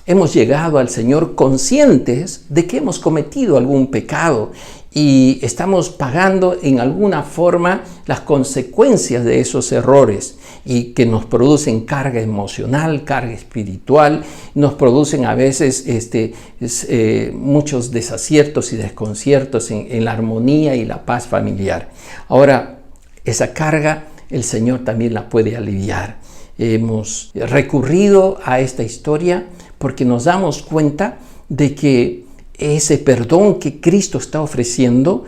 hemos llegado al Señor conscientes de que hemos cometido algún pecado y estamos pagando en alguna forma las consecuencias de esos errores y que nos producen carga emocional, carga espiritual, nos producen a veces muchos desaciertos y desconciertos en la armonía y la paz familiar? Ahora, esa carga el Señor también la puede aliviar. Hemos recurrido a esta historia porque nos damos cuenta de que ese perdón que Cristo está ofreciendo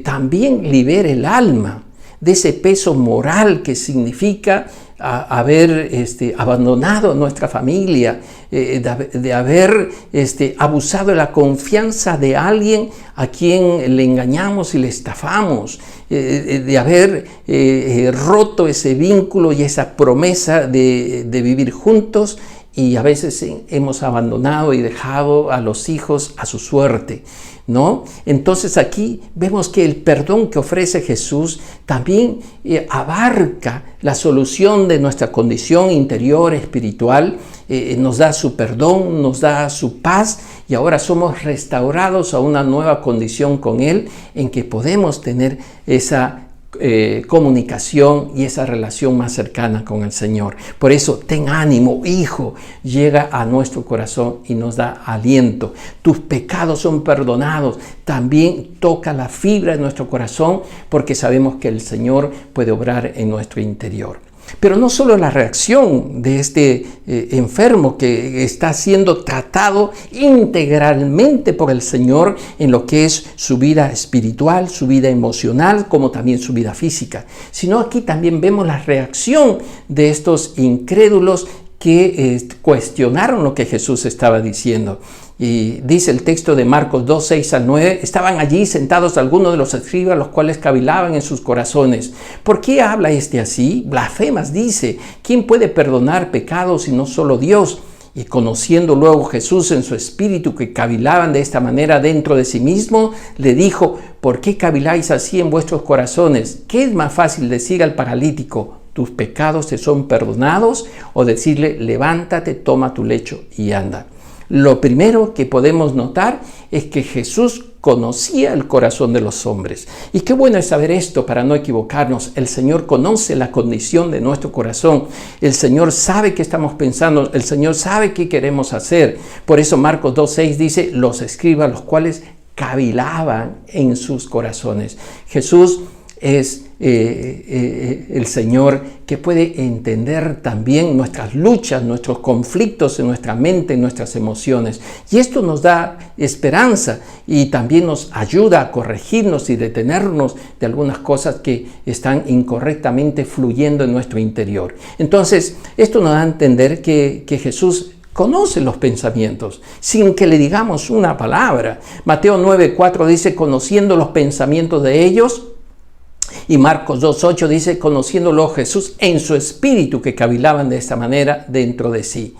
también libera el alma de ese peso moral que significa haber abandonado a nuestra familia, de haber abusado de la confianza de alguien a quien le engañamos y le estafamos, de haber roto ese vínculo y esa promesa de vivir juntos. Y a veces hemos abandonado y dejado a los hijos a su suerte, ¿no? Entonces aquí vemos que el perdón que ofrece Jesús también abarca la solución de nuestra condición interior espiritual, nos da su perdón, nos da su paz y ahora somos restaurados a una nueva condición con Él en que podemos tener esa comunicación y esa relación más cercana con el Señor. Por eso, ten ánimo, hijo, llega a nuestro corazón y nos da aliento. Tus pecados son perdonados. También toca la fibra de nuestro corazón porque sabemos que el Señor puede obrar en nuestro interior. Pero no solo la reacción de este enfermo que está siendo tratado integralmente por el Señor en lo que es su vida espiritual, su vida emocional, como también su vida física, sino aquí también vemos la reacción de estos incrédulos que cuestionaron lo que Jesús estaba diciendo. Y dice el texto de Marcos 2, 6 al 9, estaban allí sentados algunos de los escribas, los cuales cavilaban en sus corazones. ¿Por qué habla así? Blasfemas, dice. ¿Quién puede perdonar pecados sino solo Dios? Y conociendo luego Jesús en su espíritu que cavilaban de esta manera dentro de sí mismo, le dijo, ¿por qué caviláis así en vuestros corazones? ¿Qué es más fácil decir al paralítico, tus pecados te son perdonados? O decirle, levántate, toma tu lecho y anda. lo primero que podemos notar es que Jesús conocía el corazón de los hombres. Y qué bueno es saber esto para no equivocarnos. El Señor conoce la condición de nuestro corazón. El Señor sabe qué estamos pensando. El Señor sabe qué queremos hacer. Por eso Marcos 2:6 dice, los escribas, los cuales cavilaban en sus corazones. Jesús es el Señor que puede entender también nuestras luchas, nuestros conflictos en nuestra mente, en nuestras emociones. Y esto nos da esperanza y también nos ayuda a corregirnos y detenernos de algunas cosas que están incorrectamente fluyendo en nuestro interior. Entonces, esto nos da a entender que Jesús conoce los pensamientos, sin que le digamos una palabra. Mateo 9:4 dice, conociendo los pensamientos de ellos. Y Marcos 2:8 dice, conociéndolo Jesús en su espíritu, que cavilaban de esta manera dentro de sí.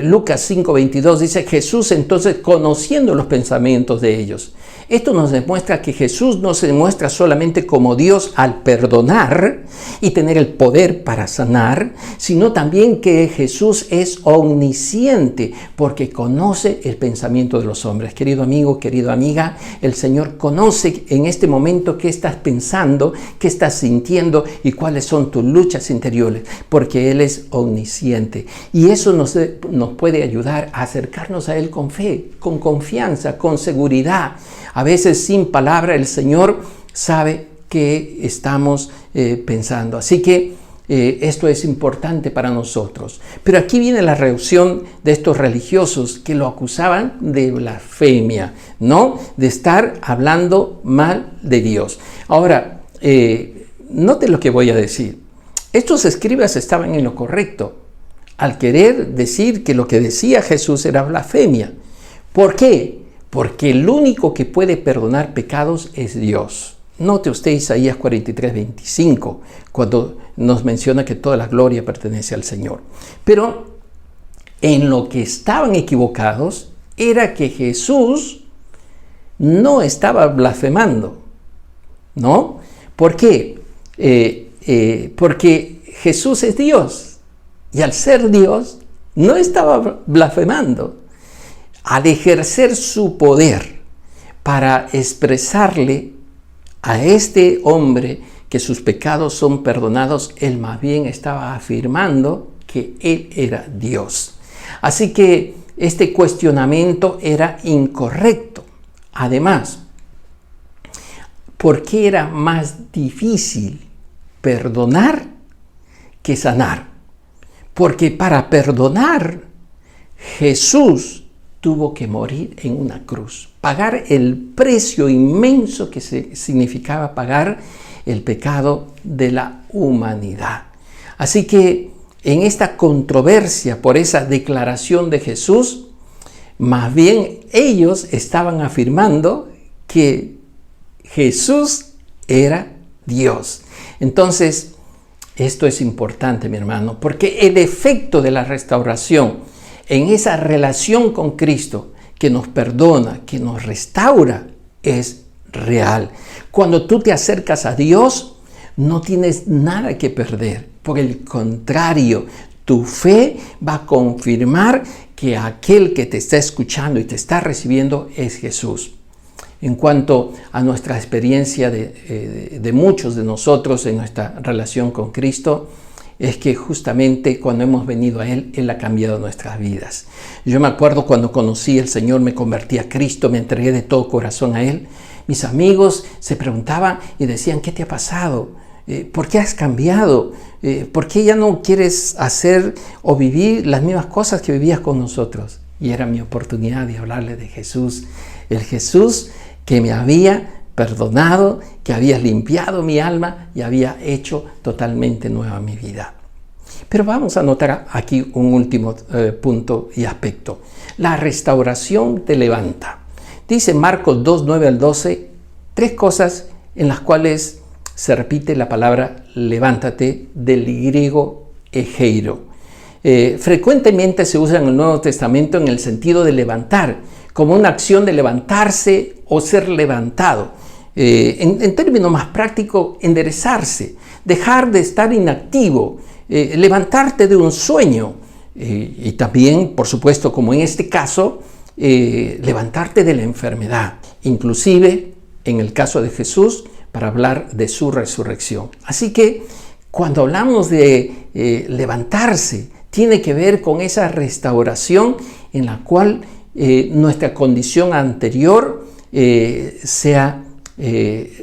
Lucas 5:22 dice, Jesús entonces conociendo los pensamientos de ellos. Esto nos demuestra que Jesús no se demuestra solamente como Dios al perdonar y tener el poder para sanar, sino también que Jesús es omnisciente porque conoce el pensamiento de los hombres. Querido amigo, querida amiga, el Señor conoce en este momento qué estás pensando, qué estás sintiendo y cuáles son tus luchas interiores, porque Él es omnisciente. Y eso nos puede ayudar a acercarnos a Él con fe, con confianza, con seguridad. A veces sin palabra el Señor sabe qué estamos pensando. Así que esto es importante para nosotros. Pero aquí viene la reacción de estos religiosos que lo acusaban de blasfemia, ¿no? De estar hablando mal de Dios. Ahora, note lo que voy a decir. Estos escribas estaban en lo correcto al querer decir que lo que decía Jesús era blasfemia. ¿Por qué? Porque el único que puede perdonar pecados es Dios. Note usted Isaías 43:25, cuando nos menciona que toda la gloria pertenece al Señor. Pero en lo que estaban equivocados era que Jesús no estaba blasfemando, ¿no? ¿Por qué? Porque Jesús es Dios y al ser Dios no estaba blasfemando. Al ejercer su poder para expresarle a este hombre que sus pecados son perdonados, él más bien estaba afirmando que él era Dios. Así que este cuestionamiento era incorrecto. Además, ¿por qué era más difícil perdonar que sanar? Porque para perdonar, Jesús tuvo que morir en una cruz, pagar el precio inmenso que significaba pagar el pecado de la humanidad. Así que en esta controversia por esa declaración de Jesús, más bien ellos estaban afirmando que Jesús era Dios. Entonces, esto es importante, mi hermano, porque el efecto de la restauración en esa relación con Cristo que nos perdona, que nos restaura, es real. Cuando tú te acercas a Dios, no tienes nada que perder. Por el contrario, tu fe va a confirmar que aquel que te está escuchando y te está recibiendo es Jesús. En cuanto a nuestra experiencia de muchos de nosotros en nuestra relación con Cristo, es que justamente cuando hemos venido a Él, Él ha cambiado nuestras vidas. Yo me acuerdo cuando conocí al Señor, me convertí a Cristo, me entregué de todo corazón a Él. Mis amigos se preguntaban y decían, ¿qué te ha pasado? ¿Por qué has cambiado? ¿Por qué ya no quieres hacer o vivir las mismas cosas que vivías con nosotros? Y era mi oportunidad de hablarle de Jesús, el Jesús que me había perdonado, que había limpiado mi alma y había hecho totalmente nueva mi vida. Pero vamos a notar aquí un último punto y aspecto. La restauración te levanta. Dice Marcos 2:9-12, 3 cosas en las cuales se repite la palabra levántate del griego egeiro. Frecuentemente se usa en el Nuevo Testamento en el sentido de levantar, como una acción de levantarse o ser levantado. En términos más prácticos, enderezarse, dejar de estar inactivo, levantarte de un sueño. y también, por supuesto, como en este caso, levantarte de la enfermedad, inclusive en el caso de Jesús, para hablar de su resurrección. Así que cuando hablamos de levantarse, tiene que ver con esa restauración en la cual nuestra condición anterior sea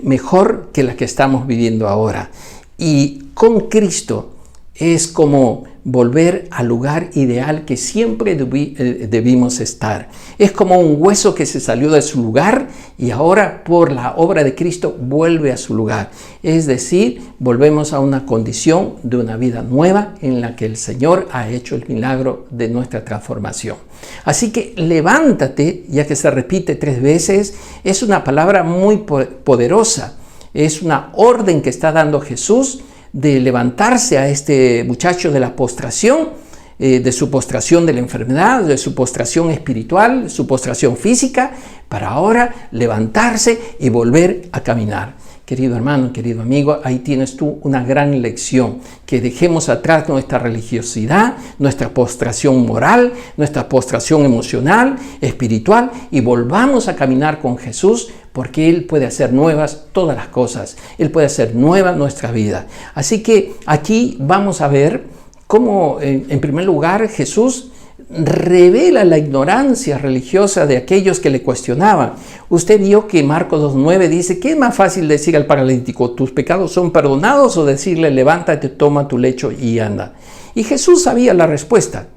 mejor que la que estamos viviendo ahora. Y con Cristo es como volver al lugar ideal que siempre debimos estar. Es como un hueso que se salió de su lugar y ahora por la obra de Cristo vuelve a su lugar. Es decir, volvemos a una condición de una vida nueva en la que el Señor ha hecho el milagro de nuestra transformación. Así que levántate, ya que se repite 3 veces, es una palabra muy poderosa. Es una orden que está dando Jesús de levantarse a este muchacho de la postración, de su postración de la enfermedad, de su postración espiritual, su postración física, para ahora levantarse y volver a caminar. Querido hermano, querido amigo, ahí tienes tú una gran lección, que dejemos atrás nuestra religiosidad, nuestra postración moral, nuestra postración emocional, espiritual, y volvamos a caminar con Jesús, porque Él puede hacer nuevas todas las cosas. Él puede hacer nueva nuestra vida. Así que aquí vamos a ver cómo, en primer lugar, Jesús revela la ignorancia religiosa de aquellos que le cuestionaban. Usted vio que Marcos 2:9 dice, ¿qué es más fácil decir al paralítico? ¿Tus pecados son perdonados? O decirle, levántate, toma tu lecho y anda. Y Jesús sabía la respuesta.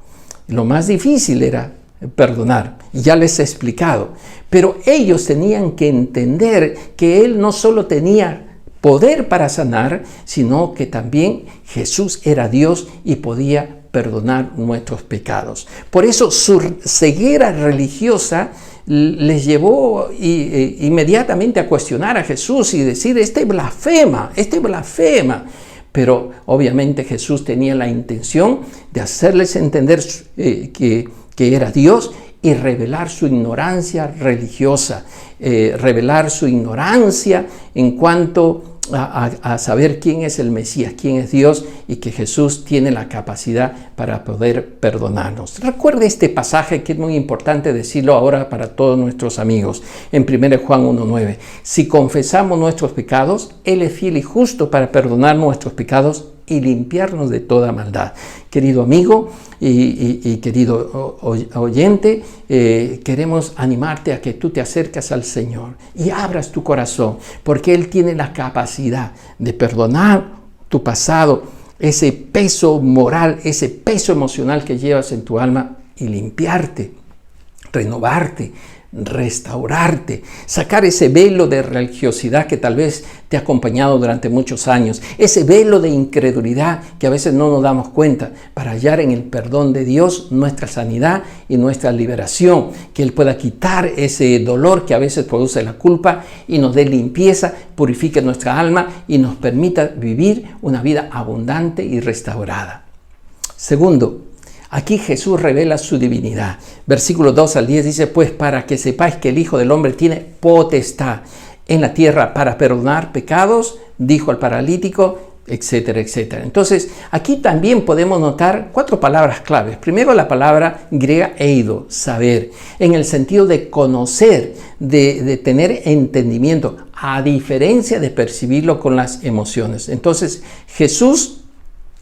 Lo más difícil era perdonar. Ya les he explicado. Pero ellos tenían que entender que Él no solo tenía poder para sanar, sino que también Jesús era Dios y podía perdonar nuestros pecados. Por eso su ceguera religiosa les llevó inmediatamente a cuestionar a Jesús y decir, este blasfema. Pero obviamente Jesús tenía la intención de hacerles entender que era Dios y revelar su ignorancia religiosa, revelar su ignorancia en cuanto a saber quién es el Mesías, quién es Dios, y que Jesús tiene la capacidad para poder perdonarnos. Recuerde este pasaje que es muy importante decirlo ahora para todos nuestros amigos. En 1 Juan 1:9, si confesamos nuestros pecados, Él es fiel y justo para perdonar nuestros pecados y limpiarnos de toda maldad. Querido amigo y querido oyente, queremos animarte a que tú te acerques al Señor y abras tu corazón, porque Él tiene la capacidad de perdonar tu pasado, ese peso moral, ese peso emocional que llevas en tu alma, y limpiarte, renovarte, restaurarte, sacar ese velo de religiosidad que tal vez te ha acompañado durante muchos años, ese velo de incredulidad que a veces no nos damos cuenta, para hallar en el perdón de Dios nuestra sanidad y nuestra liberación, que Él pueda quitar ese dolor que a veces produce la culpa y nos dé limpieza, purifique nuestra alma y nos permita vivir una vida abundante y restaurada. Segundo, aquí Jesús revela su divinidad. Versículos 2-10 dice, pues para que sepáis que el Hijo del Hombre tiene potestad en la tierra para perdonar pecados, dijo al paralítico, etcétera, etcétera. Entonces, aquí también podemos notar 4 palabras claves. Primero, la palabra griega eido, saber, en el sentido de conocer, de tener entendimiento, a diferencia de percibirlo con las emociones. Entonces, Jesús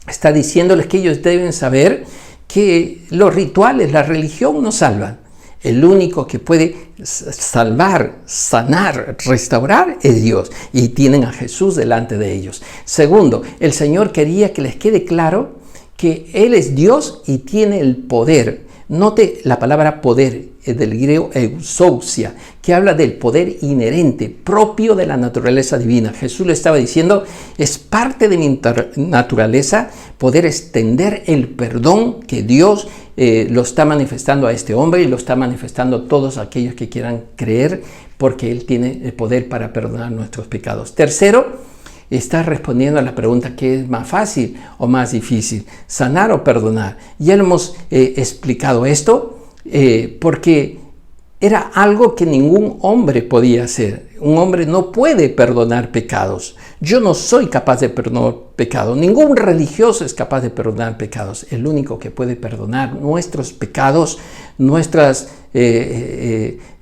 está diciéndoles que ellos deben saber que los rituales, la religión no salvan. El único que puede salvar, sanar, restaurar es Dios, y tienen a Jesús delante de ellos. Segundo, el Señor quería que les quede claro que Él es Dios y tiene el poder. Note la palabra poder, del griego exousia, que habla del poder inherente, propio de la naturaleza divina. Jesús le estaba diciendo, es parte de mi naturaleza poder extender el perdón que Dios lo está manifestando a este hombre, y lo está manifestando a todos aquellos que quieran creer, porque Él tiene el poder para perdonar nuestros pecados. Tercero, está respondiendo a la pregunta, ¿qué es más fácil o más difícil? ¿Sanar o perdonar? Ya hemos explicado esto porque era algo que ningún hombre podía hacer. Un hombre no puede perdonar pecados. Yo no soy capaz de perdonar pecados. Ningún religioso es capaz de perdonar pecados. El único que puede perdonar nuestros pecados, nuestros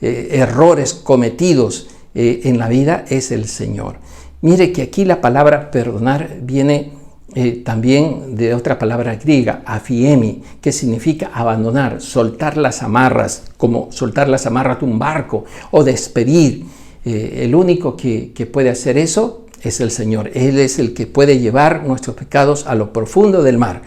errores cometidos en la vida es el Señor. Mire que aquí la palabra perdonar viene también de otra palabra griega, afiemi, que significa abandonar, soltar las amarras, como soltar las amarras de un barco o despedir. El único que puede hacer eso es el Señor. Él es el que puede llevar nuestros pecados a lo profundo del mar.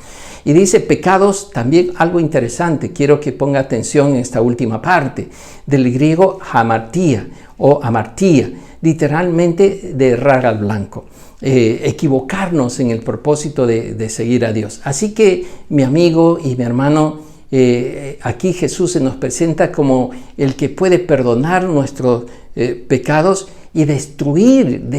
Y dice pecados, también algo interesante, quiero que ponga atención en esta última parte, del griego hamartía o amartía, literalmente de errar al blanco. Equivocarnos en el propósito de seguir a Dios. Así que mi amigo y mi hermano, aquí Jesús se nos presenta como el que puede perdonar nuestros pecados y destruir,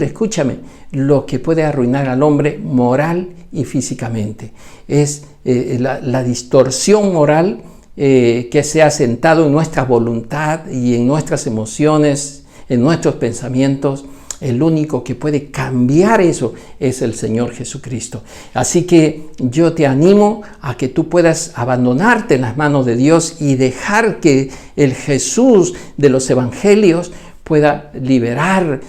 escúchame, lo que puede arruinar al hombre moral y físicamente. Es la distorsión moral que se ha sentado en nuestra voluntad y en nuestras emociones, en nuestros pensamientos. El único que puede cambiar eso es el Señor Jesucristo. Así que yo te animo a que tú puedas abandonarte en las manos de Dios y dejar que el Jesús de los evangelios pueda liberar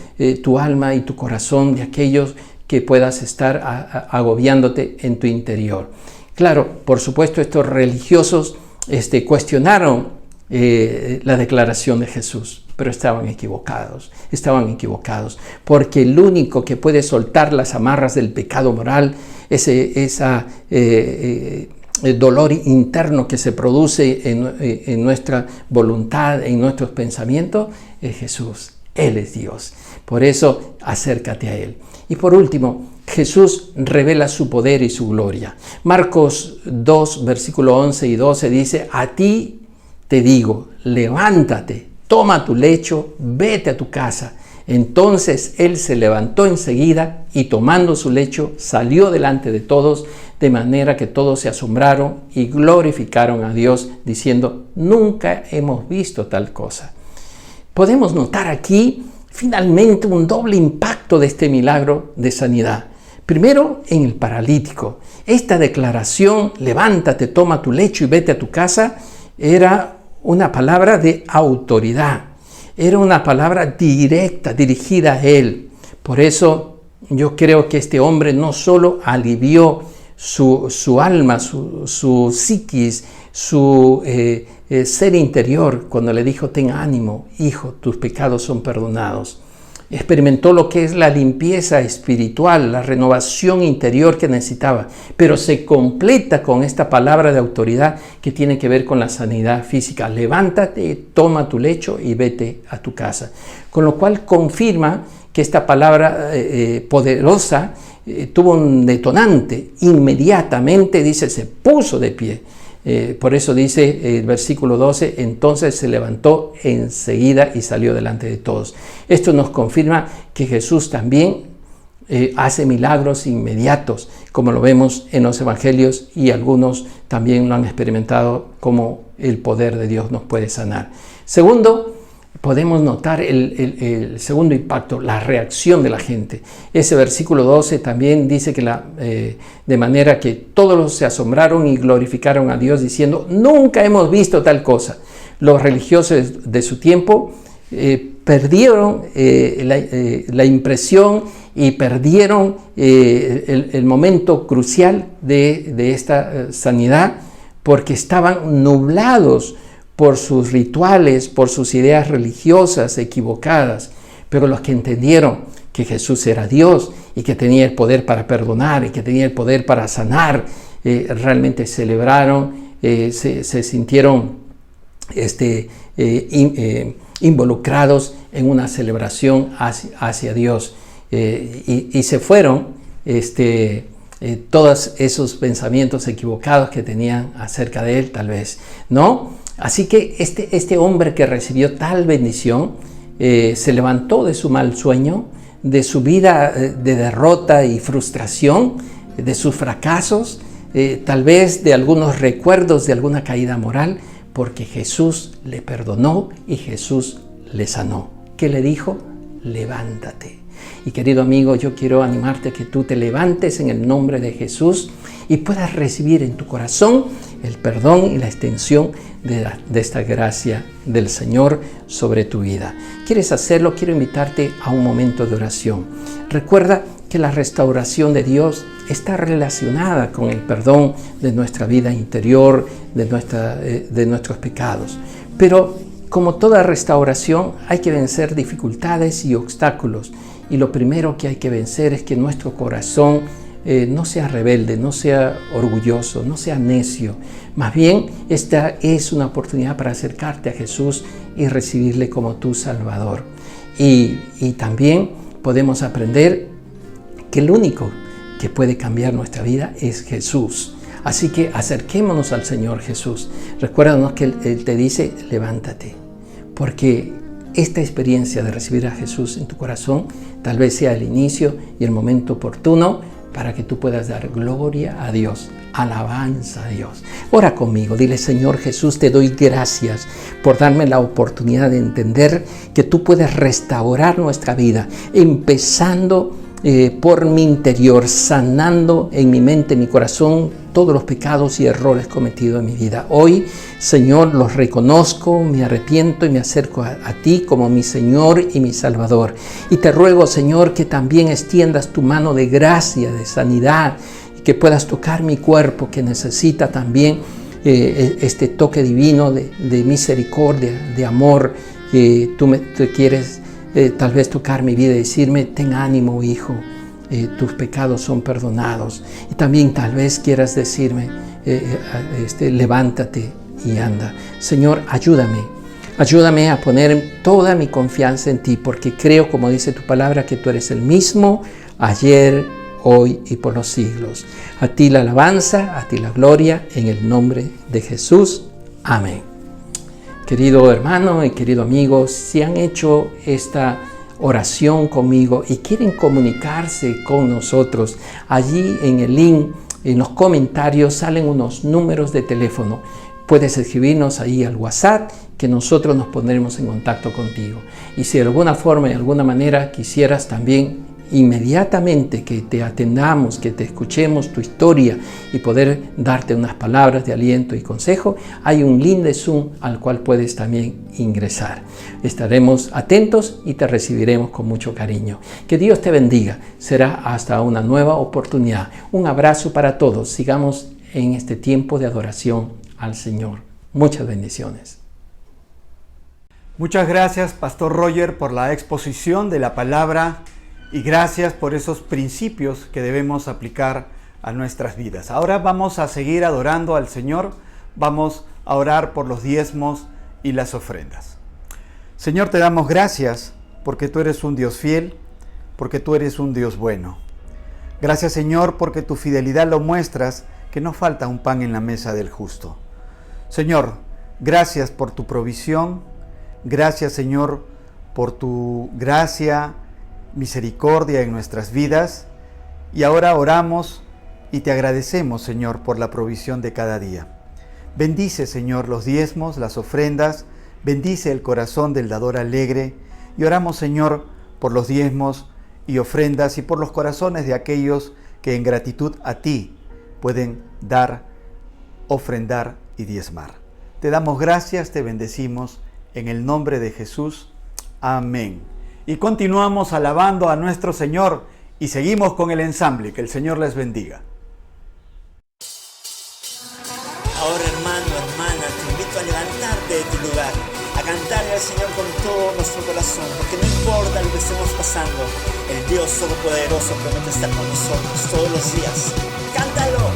tu alma y tu corazón de aquellos que puedas estar agobiándote en tu interior. Claro, por supuesto, estos religiosos cuestionaron la declaración de Jesús, pero estaban equivocados, porque el único que puede soltar las amarras del pecado moral, ese dolor interno que se produce en nuestra voluntad, en nuestros pensamientos, es Jesús. Él es Dios. Por eso, acércate a Él. Y por último, Jesús revela su poder y su gloria. Marcos 2, versículo 11 y 12 dice, a ti te digo, levántate, toma tu lecho, vete a tu casa. Entonces él se levantó enseguida y tomando su lecho salió delante de todos, de manera que todos se asombraron y glorificaron a Dios, diciendo, nunca hemos visto tal cosa. Podemos notar aquí finalmente un doble impacto de este milagro de sanidad. Primero, en el paralítico. Esta declaración, levántate, toma tu lecho y vete a tu casa, era una palabra de autoridad. Era una palabra directa, dirigida a él. Por eso yo creo que este hombre no solo alivió su alma, su psiquis, su ser interior, cuando le dijo, ten ánimo, hijo, tus pecados son perdonados. Experimentó lo que es la limpieza espiritual, la renovación interior que necesitaba, pero se completa con esta palabra de autoridad que tiene que ver con la sanidad física. Levántate, toma tu lecho y vete a tu casa. Con lo cual confirma que esta palabra poderosa tuvo un detonante. Inmediatamente, dice, se puso de pie. Por eso dice el versículo 12, entonces se levantó enseguida y salió delante de todos. Esto nos confirma que Jesús también hace milagros inmediatos, como lo vemos en los evangelios, y algunos también lo han experimentado, como el poder de Dios nos puede sanar. Segundo, podemos notar el segundo impacto, la reacción de la gente. Ese versículo 12 también dice que de manera que todos se asombraron y glorificaron a Dios diciendo, nunca hemos visto tal cosa. Los religiosos de su tiempo perdieron la impresión y perdieron el momento crucial de esta sanidad, porque estaban nublados por sus rituales, por sus ideas religiosas equivocadas. Pero los que entendieron que Jesús era Dios y que tenía el poder para perdonar y que tenía el poder para sanar, realmente celebraron, se sintieron involucrados en una celebración hacia Dios, y se fueron todos esos pensamientos equivocados que tenían acerca de él, tal vez, ¿no? Así que este hombre que recibió tal bendición se levantó de su mal sueño, de su vida de derrota y frustración, de sus fracasos, tal vez de algunos recuerdos de alguna caída moral, porque Jesús le perdonó y Jesús le sanó. ¿Qué le dijo? Levántate. Y querido amigo, yo quiero animarte a que tú te levantes en el nombre de Jesús y puedas recibir en tu corazón el perdón y la extensión de esta gracia del Señor sobre tu vida. ¿Quieres hacerlo? Quiero invitarte a un momento de oración. Recuerda que la restauración de Dios está relacionada con el perdón de nuestra vida interior, de nuestros pecados. Pero como toda restauración, hay que vencer dificultades y obstáculos. Y lo primero que hay que vencer es que nuestro corazón no sea rebelde, no sea orgulloso, no sea necio. Más bien, esta es una oportunidad para acercarte a Jesús y recibirle como tu Salvador. Y también podemos aprender que el único que puede cambiar nuestra vida es Jesús. Así que acerquémonos al Señor Jesús. Recuérdanos que Él te dice, levántate, porque esta experiencia de recibir a Jesús en tu corazón tal vez sea el inicio y el momento oportuno para que tú puedas dar gloria a Dios, alabanza a Dios. Ora conmigo, dile: Señor Jesús, te doy gracias por darme la oportunidad de entender que tú puedes restaurar nuestra vida, empezando por mi interior, sanando en mi mente, en mi corazón, todos los pecados y errores cometidos en mi vida. Hoy, Señor, los reconozco, me arrepiento y me acerco a ti como mi Señor y mi Salvador. Y te ruego, Señor, que también extiendas tu mano de gracia, de sanidad, y que puedas tocar mi cuerpo, que necesita también este toque divino de misericordia, de amor. Tú quieres tal vez tocar mi vida y decirme: ten ánimo, hijo, tus pecados son perdonados. Y también tal vez quieras decirme: levántate y anda. Señor, ayúdame a poner toda mi confianza en ti, porque creo, como dice tu palabra, que tú eres el mismo ayer, hoy y por los siglos. A ti la alabanza, a ti la gloria, en el nombre de Jesús. Amén. Querido hermano y querido amigo, si han hecho esta oración conmigo y quieren comunicarse con nosotros, allí en el link, en los comentarios, salen unos números de teléfono. Puedes escribirnos ahí al WhatsApp, que nosotros nos pondremos en contacto contigo. Y si de alguna forma, de alguna manera, quisieras también inmediatamente que te atendamos, que te escuchemos tu historia y poder darte unas palabras de aliento y consejo, hay un link de Zoom al cual puedes también ingresar. Estaremos atentos y te recibiremos con mucho cariño. Que Dios te bendiga. Será hasta una nueva oportunidad. Un abrazo para todos. Sigamos en este tiempo de adoración al Señor. Muchas bendiciones. Muchas gracias, Pastor Roger, por la exposición de la palabra. Y gracias por esos principios que debemos aplicar a nuestras vidas. Ahora vamos a seguir adorando al Señor. Vamos a orar por los diezmos y las ofrendas. Señor, te damos gracias porque tú eres un Dios fiel, porque tú eres un Dios bueno. Gracias, Señor, porque tu fidelidad lo muestras, que no falta un pan en la mesa del justo. Señor, gracias por tu provisión. Gracias, Señor, por tu gracia, misericordia en nuestras vidas, y ahora oramos y te agradecemos, Señor, por la provisión de cada día. Bendice, Señor, los diezmos, las ofrendas, bendice el corazón del dador alegre, y oramos, Señor, por los diezmos y ofrendas y por los corazones de aquellos que en gratitud a ti pueden dar, ofrendar y diezmar. Te damos gracias, te bendecimos en el nombre de Jesús. Amén. Y continuamos alabando a nuestro Señor y seguimos con el ensamble. Que el Señor les bendiga. Ahora, hermano, hermana, te invito a levantarte de tu lugar, a cantarle al Señor con todo nuestro corazón, porque no importa lo que estemos pasando, el Dios Todopoderoso promete estar con nosotros todos los días. ¡Cántalo!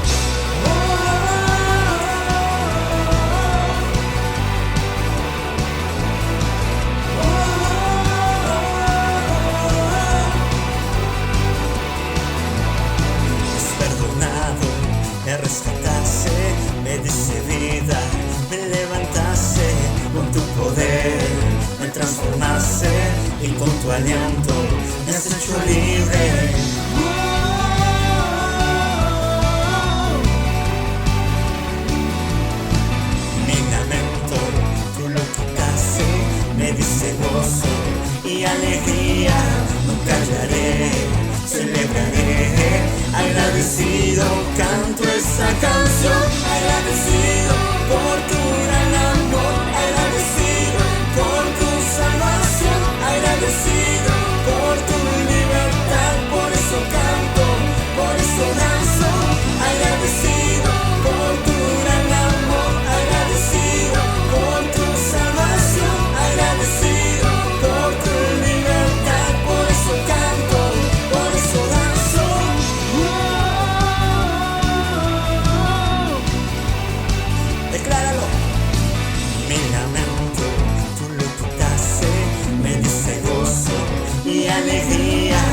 Me rescataste, me diste vida, me levantaste con tu poder, me transformaste y con tu aliento me has hecho libre. Mi lamento, tú lo quitaste, me diste gozo y alegría, no callaré. agradecido canto esta canción, agradecido por tu gran amor, agradecido por tu salvación, agradecido por tu libertad, por eso canto, por eso danzo, agradecido por tu gran amor, agradecido por tu salvación, agradecido por tu libertad, por eso canto, por eso danzo. Decláralo. Mi lamento tú lo quitaste, me diste gozo y alegría,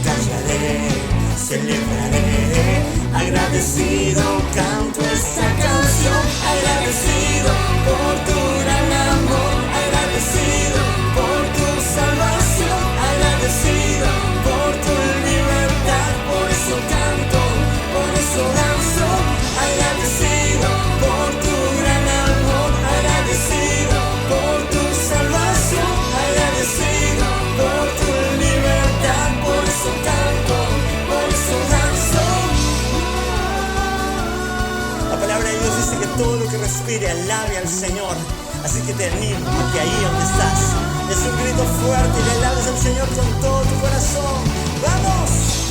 callaré, celebraré, agradecido canto esta canción, agradecido por tu gran amor, agradecido por tu salvación, agradecido por tu libertad, por eso canto, por eso danzo, agradecido por tu gran amor, agradecido por tu salvación, agradecido por tu libertad, por eso canto, por eso danzo. La palabra de Dios dice que todo lo que respire alabe al Señor. Así que te animo a que ahí donde estás des un grito fuerte y le alabes al Señor con todo tu corazón. ¡Vamos!